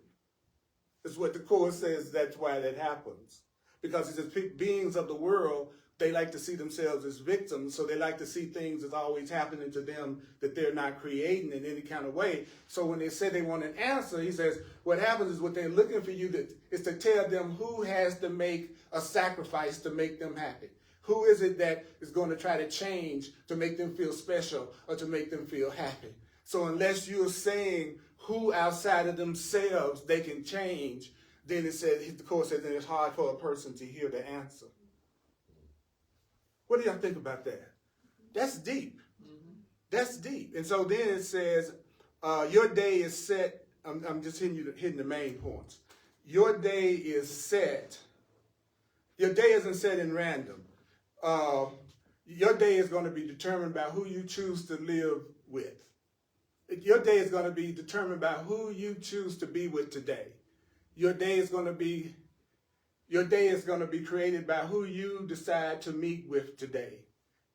That's what the Course says. That's why that happens. Because it says beings of the world, they like to see themselves as victims, so they like to see things as always happening to them that they're not creating in any kind of way. So when they say they want an answer, he says, what happens is what they're looking for you is to tell them who has to make a sacrifice to make them happy. Who is it that is going to try to change to make them feel special or to make them feel happy? So unless you're saying who outside of themselves they can change, then it says, the Course says, then it's hard for a person to hear the answer. What do y'all think about that? That's deep. That's deep. And so then it says, your day is set. I'm just hitting the main points. Your day is set. Your day isn't set in random. Your day is going to be determined by who you choose to live with. Your day is going to be determined by who you choose to be with today. Your day is going to be created by who you decide to meet with today,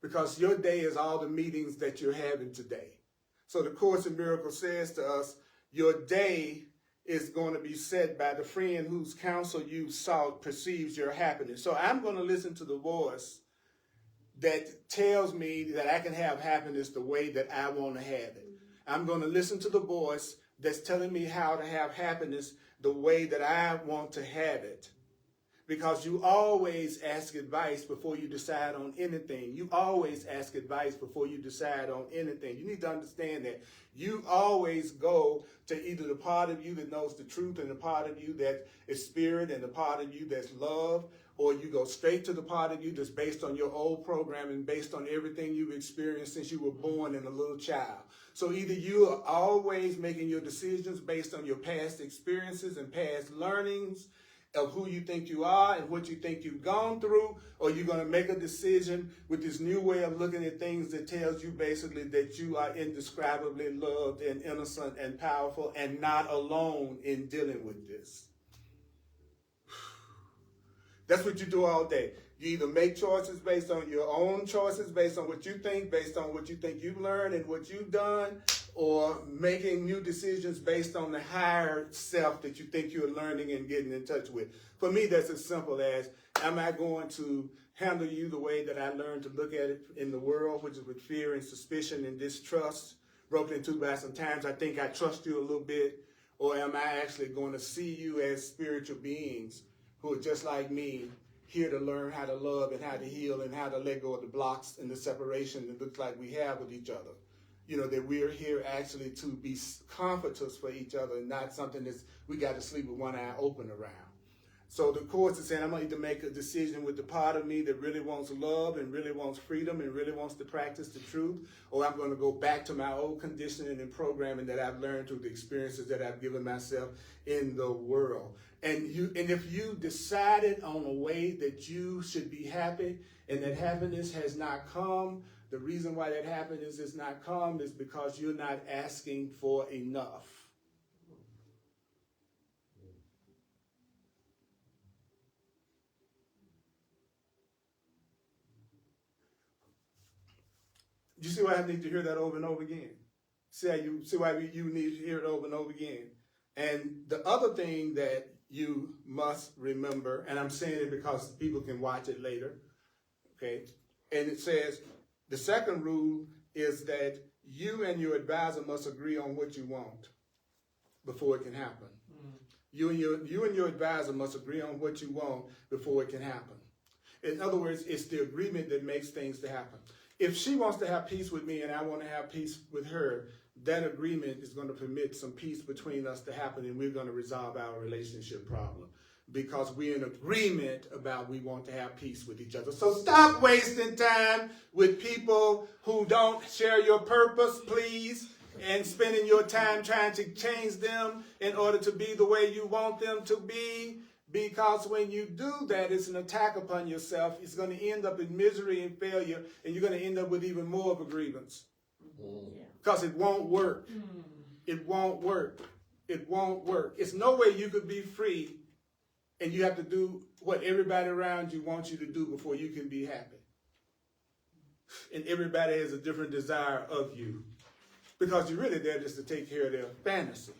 because your day is all the meetings that you're having today. So the Course in Miracles says to us, your day is going to be set by the friend whose counsel you sought perceives your happiness. So I'm going to listen to the voice that tells me that I can have happiness the way that I want to have it. I'm going to listen to the voice that's telling me how to have happiness the way that I want to have it. Because you always ask advice before you decide on anything. You always ask advice before you decide on anything. You need to understand that. You always go to either the part of you that knows the truth and the part of you that is spirit and the part of you that's love, or you go straight to the part of you that's based on your old programming, based on everything you've experienced since you were born and a little child. So either you are always making your decisions based on your past experiences and past learnings of who you think you are and what you think you've gone through, or you're going to make a decision with this new way of looking at things that tells you basically that you are indescribably loved and innocent and powerful and not alone in dealing with this. That's what you do all day. You either make choices based on your own choices, based on what you think, based on what you think you've learned and what you've done, or making new decisions based on the higher self that you think you're learning and getting in touch with. For me, that's as simple as, am I going to handle you the way that I learned to look at it in the world, which is with fear and suspicion and distrust, broken into by sometimes I think I trust you a little bit, or am I actually going to see you as spiritual beings who are just like me, here to learn how to love and how to heal and how to let go of the blocks and the separation that looks like we have with each other. You know, that we're here actually to be comforters for each other and not something that we got to sleep with one eye open around. So the Course is saying I'm going to make a decision with the part of me that really wants love and really wants freedom and really wants to practice the truth, or I'm going to go back to my old conditioning and programming that I've learned through the experiences that I've given myself in the world. And if you decided on a way that you should be happy and that happiness has not come, the reason why that happiness has not come is because you're not asking for enough. You see why I need to hear that over and over again? See why you need to hear it over and over again? And the other thing that you must remember, and I'm saying it because people can watch it later, okay? And it says, the second rule is that you and your advisor must agree on what you want before it can happen. You and your advisor must agree on what you want before it can happen. In other words, it's the agreement that makes things to happen. if she wants to have peace with me and I want to have peace with her, that agreement is going to permit some peace between us to happen, and we're going to resolve our relationship problem because we're in agreement about we want to have peace with each other. So stop wasting time with people who don't share your purpose, please, and spending your time trying to change them in order to be the way you want them to be. Because when you do that, it's an attack upon yourself. It's going to end up in misery and failure, and you're going to end up with even more of a grievance. Because it won't work. It won't work. It won't work. It's no way you could be free and you have to do what everybody around you wants you to do before you can be happy. And everybody has a different desire of you because you're really there just to take care of their fantasy.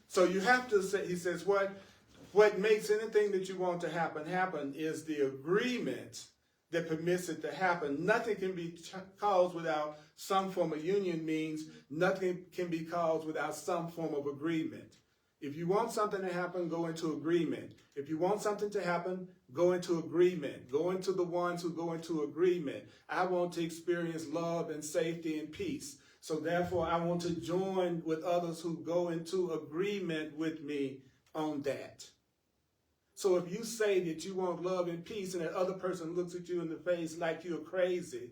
So you have to say, he says, what makes anything that you want to happen is the agreement that permits it to happen. Nothing can be caused without some form of union means nothing can be caused without some form of agreement. If you want something to happen, go into agreement. If you want something to happen, go into agreement. Go into the ones who go into agreement. I want to experience love and safety and peace. So therefore, I want to join with others who go into agreement with me on that. So if you say that you want love and peace and that other person looks at you in the face like you're crazy,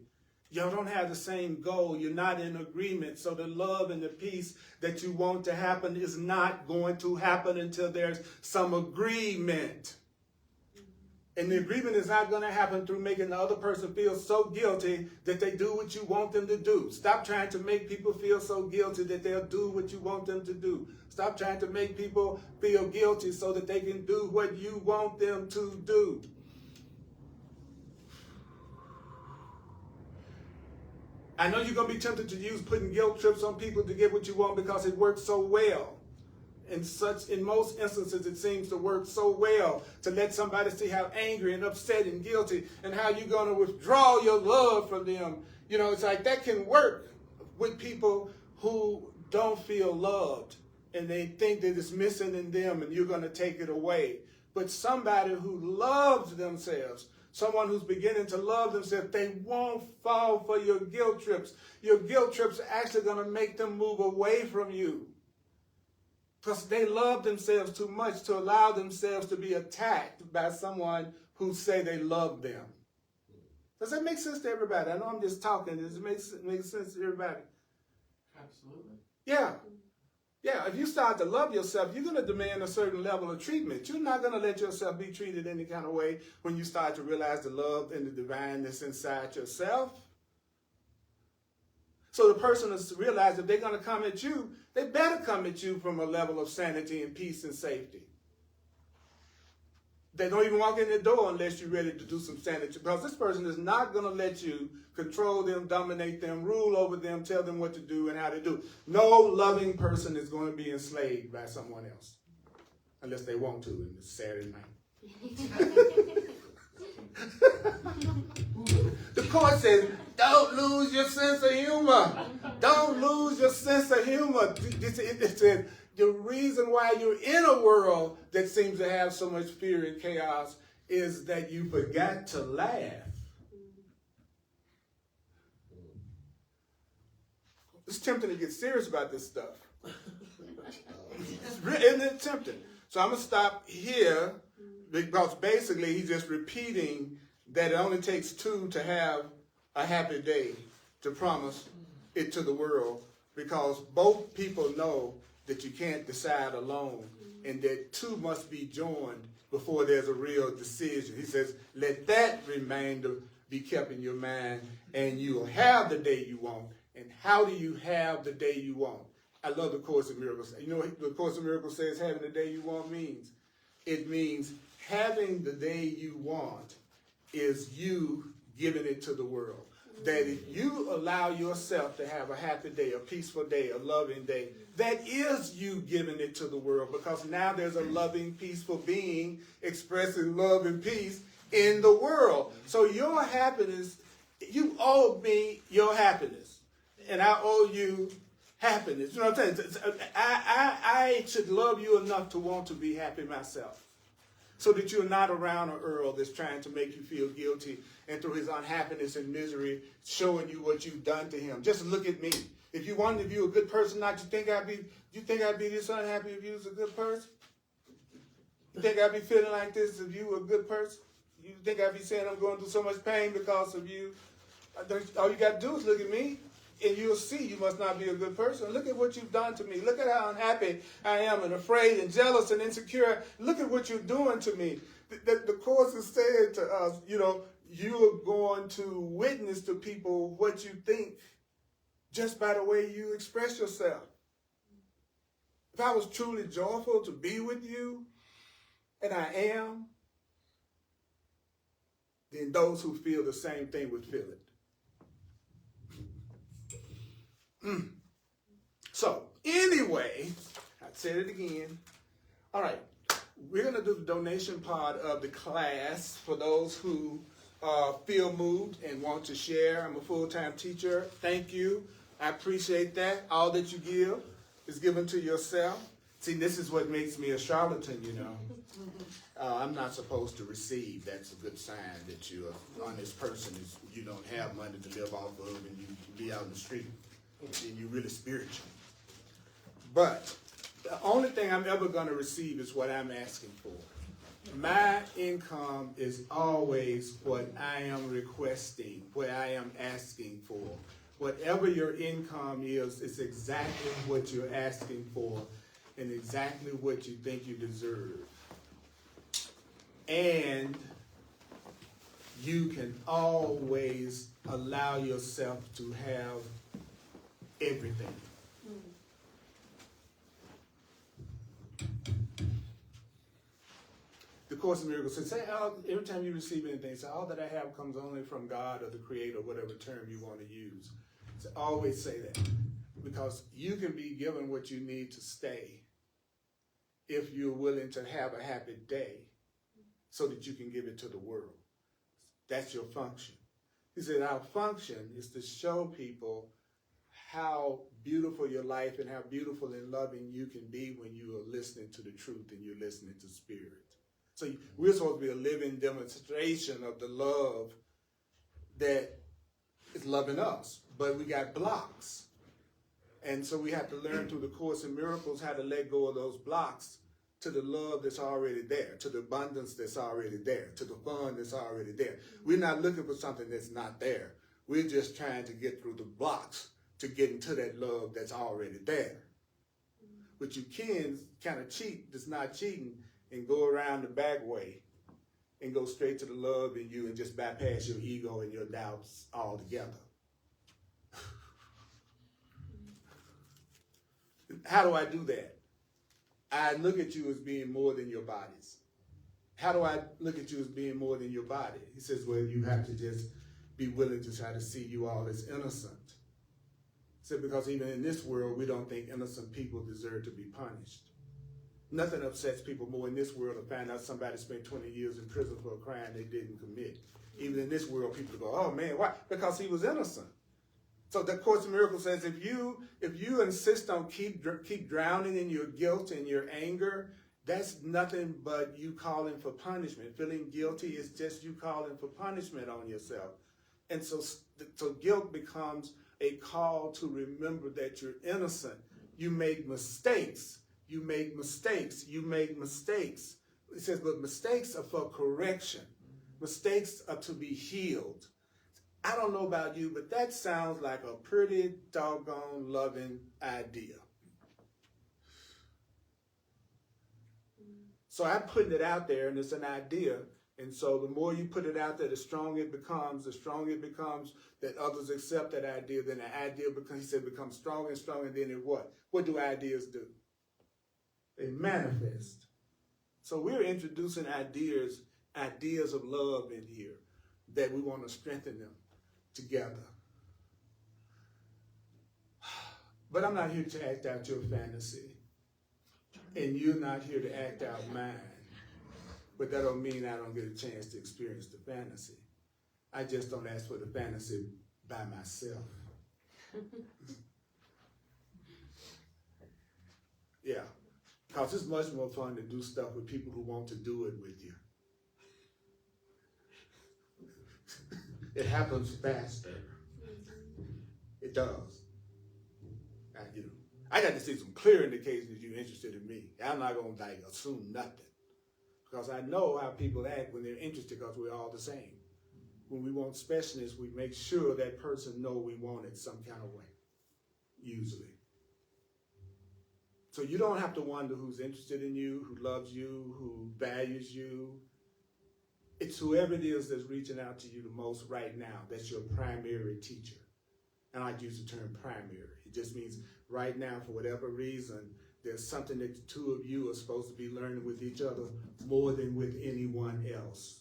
y'all don't have the same goal. You're not in agreement. So the love and the peace that you want to happen is not going to happen until there's some agreement. And the agreement is not going to happen through making the other person feel so guilty that they do what you want them to do. Stop trying to make people feel so guilty that they'll do what you want them to do. Stop trying to make people feel guilty so that they can do what you want them to do. I know you're going to be tempted to use putting guilt trips on people to get what you want because it works so well. In most instances, it seems to work so well to let somebody see how angry and upset and guilty and how you're going to withdraw your love from them. You know, it's like that can work with people who don't feel loved and they think that it's missing in them and you're going to take it away. But somebody who loves themselves, someone who's beginning to love themselves, they won't fall for your guilt trips. Your guilt trips are actually going to make them move away from you. Because they love themselves too much to allow themselves to be attacked by someone who say they love them. Does that make sense to everybody? I know I'm just talking. Does it make sense to everybody? Absolutely. Yeah. Yeah, if you start to love yourself, you're going to demand a certain level of treatment. You're not going to let yourself be treated any kind of way when you start to realize the love and the divine that's inside yourself. So the person has realized if they're going to come at you, they better come at you from a level of sanity and peace and safety. They don't even walk in the door unless you're ready to do some sanity. Because this person is not going to let you control them, dominate them, rule over them, tell them what to do and how to do. No loving person is going to be enslaved by someone else. Unless they want to, and it's Saturday night. The court says, don't lose your sense of humor. Don't lose your sense of humor. It said, the reason why you're in a world that seems to have so much fear and chaos is that you forgot to laugh. It's tempting to get serious about this stuff. Isn't it tempting? So I'm going to stop here because basically he's just repeating that it only takes two to have a happy day to promise it to the world, because both people know that you can't decide alone and that two must be joined before there's a real decision. He says, let that remainder be kept in your mind and you'll have the day you want. And how do you have the day you want? I love the Course in Miracles. You know what the Course in Miracles says having the day you want means? It means having the day you want is you giving it to the world. That if you allow yourself to have a happy day, a peaceful day, a loving day, that is you giving it to the world, because now there's a loving, peaceful being expressing love and peace in the world. So your happiness, you owe me your happiness, and I owe you happiness. You know what I'm saying? I should love you enough to want to be happy myself. so that you're not around an Earl that's trying to make you feel guilty and through his unhappiness and misery showing you what you've done to him. Just look at me. If you wanted to be a good person, you think I'd be this unhappy if you was a good person? You think I'd be feeling like this if you were a good person? You think I'd be saying I'm going through so much pain because of you? All you got to do is look at me, and you'll see you must not be a good person. Look at what you've done to me. Look at how unhappy I am and afraid and jealous and insecure. Look at what you're doing to me. The Course is saying to us, you're going to witness to people what you think just by the way you express yourself. If I was truly joyful to be with you, and I am, then those who feel the same thing would feel it. So, anyway, I said it again. All right, we're going to do the donation part of the class for those who feel moved and want to share. I'm a full-time teacher. Thank you. I appreciate that. All that you give is given to yourself. See, this is what makes me a charlatan, I'm not supposed to receive. That's a good sign that you're an honest person. Is you don't have money to live off of and you be out in the street and you're really spiritual. But the only thing I'm ever going to receive is what I'm asking for. My income is always what I am requesting, what I am asking for. Whatever your income is exactly what you're asking for and exactly what you think you deserve. And you can always allow yourself to have everything. The Course in Miracles says, every time you receive anything, say, all that I have comes only from God or the Creator, whatever term you want to use. So always say that. Because you can be given what you need to stay if you're willing to have a happy day so that you can give it to the world. That's your function. He said our function is to show people how beautiful your life and how beautiful and loving you can be when you are listening to the truth and you're listening to Spirit. So we're supposed to be a living demonstration of the love that is loving us. But we got blocks. And so we have to learn through the Course in Miracles how to let go of those blocks to the love that's already there, to the abundance that's already there, to the fun that's already there. We're not looking for something that's not there. We're just trying to get through the blocks to get into that love that's already there. But you can kind of cheat, that's not cheating, and go around the back way and go straight to the love in you and just bypass your ego and your doubts altogether. How do I do that? I look at you as being more than your bodies. How do I look at you as being more than your body? He says, well, you have to just be willing to try to see you all as innocent. He said, because even in this world, we don't think innocent people deserve to be punished. Nothing upsets people more in this world to find out somebody spent 20 years in prison for a crime they didn't commit. Even in this world, people go, oh man, why? Because he was innocent. So the Course in Miracles says if you insist on keep drowning in your guilt and your anger, that's nothing but you calling for punishment. Feeling guilty is just you calling for punishment on yourself. And so guilt becomes a call to remember that you're innocent. You make mistakes. You make mistakes. You make mistakes. It says, but mistakes are for correction. Mistakes are to be healed. I don't know about you, but that sounds like a pretty doggone loving idea. So I'm putting it out there, and it's an idea. And so the more you put it out there, the stronger it becomes that others accept that idea. Then the idea becomes stronger and stronger. And then it what? What do ideas do? They manifest. So we're introducing ideas of love in here that we want to strengthen them together. But I'm not here to act out your fantasy. And you're not here to act out mine. But that don't mean I don't get a chance to experience the fantasy. I just don't ask for the fantasy by myself. Yeah. Because it's much more fun to do stuff with people who want to do it with you. It happens faster. It does. I got to see some clear indications you're interested in me. I'm not going to like assume nothing. Because I know how people act when they're interested, because we're all the same. When we want specialness, we make sure that person know we want it some kind of way, usually. So you don't have to wonder who's interested in you, who loves you, who values you. It's whoever it is that's reaching out to you the most right now. That's your primary teacher. And I use the term primary. It just means right now, for whatever reason, there's something that the two of you are supposed to be learning with each other more than with anyone else.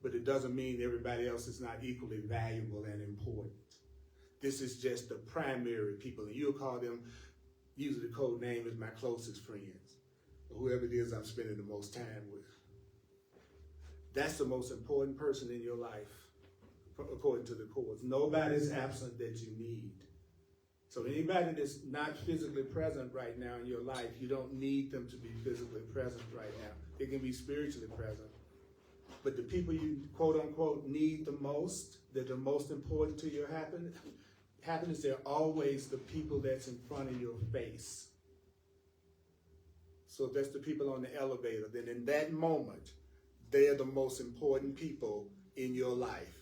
But it doesn't mean everybody else is not equally valuable and important. This is just the primary people. And you'll call them, usually the code name is my closest friends, or whoever it is I'm spending the most time with. That's the most important person in your life, according to the course. Nobody's absent that you need. So anybody that's not physically present right now in your life, you don't need them to be physically present right now. They can be spiritually present. But the people you, quote unquote, need the most, that are most important to your happiness, they're always the people that's in front of your face. So if that's the people on the elevator, then in that moment, they're the most important people in your life.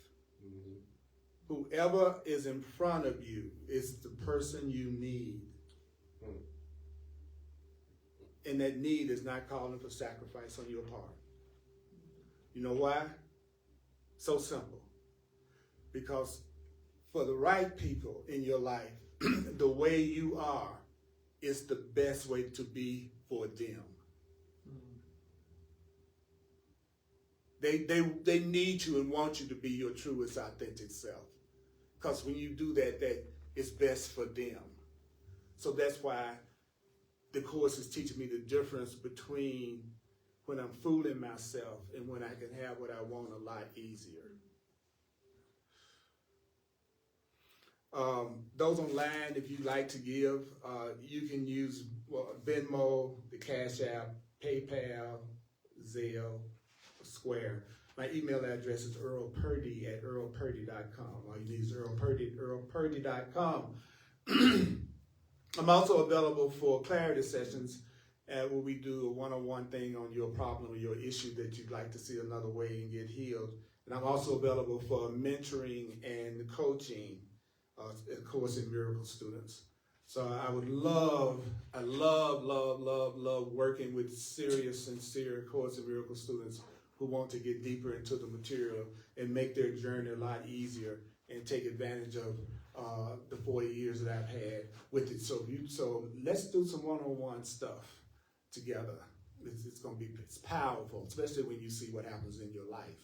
Whoever is in front of you is the person you need. And that need is not calling for sacrifice on your part. You know why? So simple. Because for the right people in your life, the way you are is the best way to be for them. They need you and want you to be your truest, authentic self. Because when you do that, that is best for them. So that's why the course is teaching me the difference between when I'm fooling myself and when I can have what I want a lot easier. Those online, if you like to give, you can use Venmo, the Cash App, PayPal, Zelle, Square. My email address is earlpurdy@earlpurdy.com. All you need is earlpurdy@earlpurdy.com. I'm also available for clarity sessions where we do a one-on-one thing on your problem or your issue that you'd like to see another way and get healed. And I'm also available for mentoring and coaching, Course in Miracles students. So I love working with serious, sincere Course in Miracles students who want to get deeper into the material and make their journey a lot easier and take advantage of the 40 years that I've had with it. So let's do some one-on-one stuff together. It's powerful, especially when you see what happens in your life.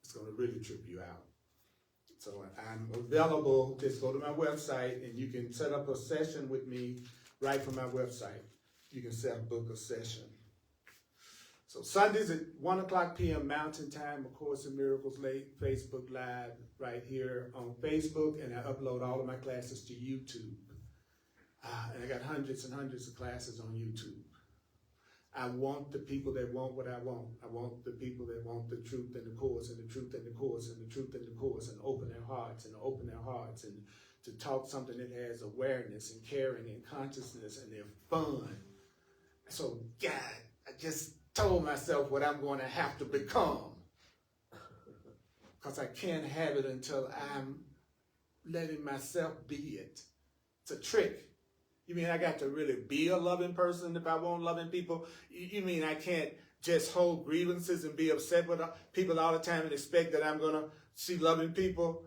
It's going to really trip you out. So I'm available. Just go to my website and you can set up a session with me right from my website. You can book a session. So Sundays at 1:00 p.m. Mountain Time, of course, in Miracles Late, Facebook Live right here on Facebook, and I upload all of my classes to YouTube. And I got hundreds and hundreds of classes on YouTube. I want the people that want what I want. I want the people that want the truth and the course and the truth and the course and the truth and the course, and open their hearts and to talk something that has awareness and caring and consciousness, and they're fun. So God, I just told myself what I'm going to have to become, because I can't have it until I'm letting myself be it. It's a trick. You mean I got to really be a loving person if I want loving people? You mean I can't just hold grievances and be upset with people all the time and expect that I'm going to see loving people?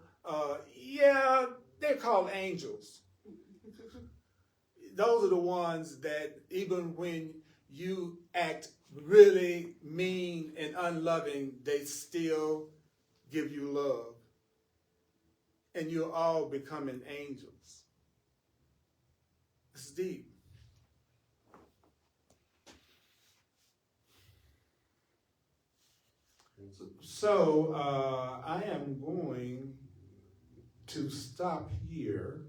Yeah, they're called angels. Those are the ones that even when you act really mean and unloving, they still give you love. And you're all becoming angels. It's deep. So I am going to stop here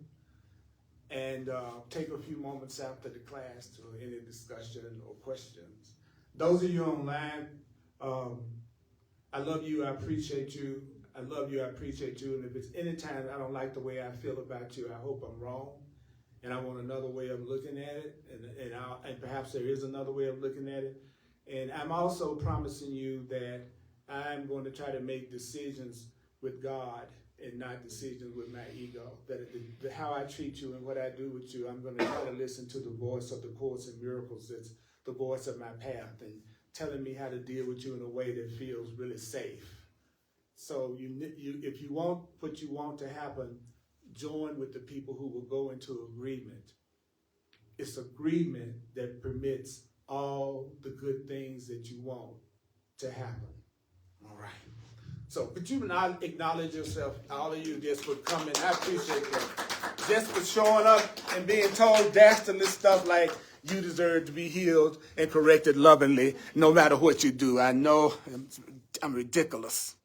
and take a few moments after the class to any discussion or questions. Those of you online, I love you, I appreciate you. I love you, I appreciate you. And if it's any time I don't like the way I feel about you, I hope I'm wrong. And I want another way of looking at it. And perhaps there is another way of looking at it. And I'm also promising you that I'm going to try to make decisions with God and not decisions with my ego. That how I treat you and what I do with you, I'm going to try to listen to the voice of the Course in Miracles. That's the voice of my path and telling me how to deal with you in a way that feels really safe. So if you want what you want to happen, join with the people who will go into agreement. It's agreement that permits all the good things that you want to happen. All right. So could you not acknowledge yourself, all of you, just for coming? I appreciate that. Just for showing up and being told dastardly stuff like you deserve to be healed and corrected lovingly no matter what you do. I know I'm ridiculous.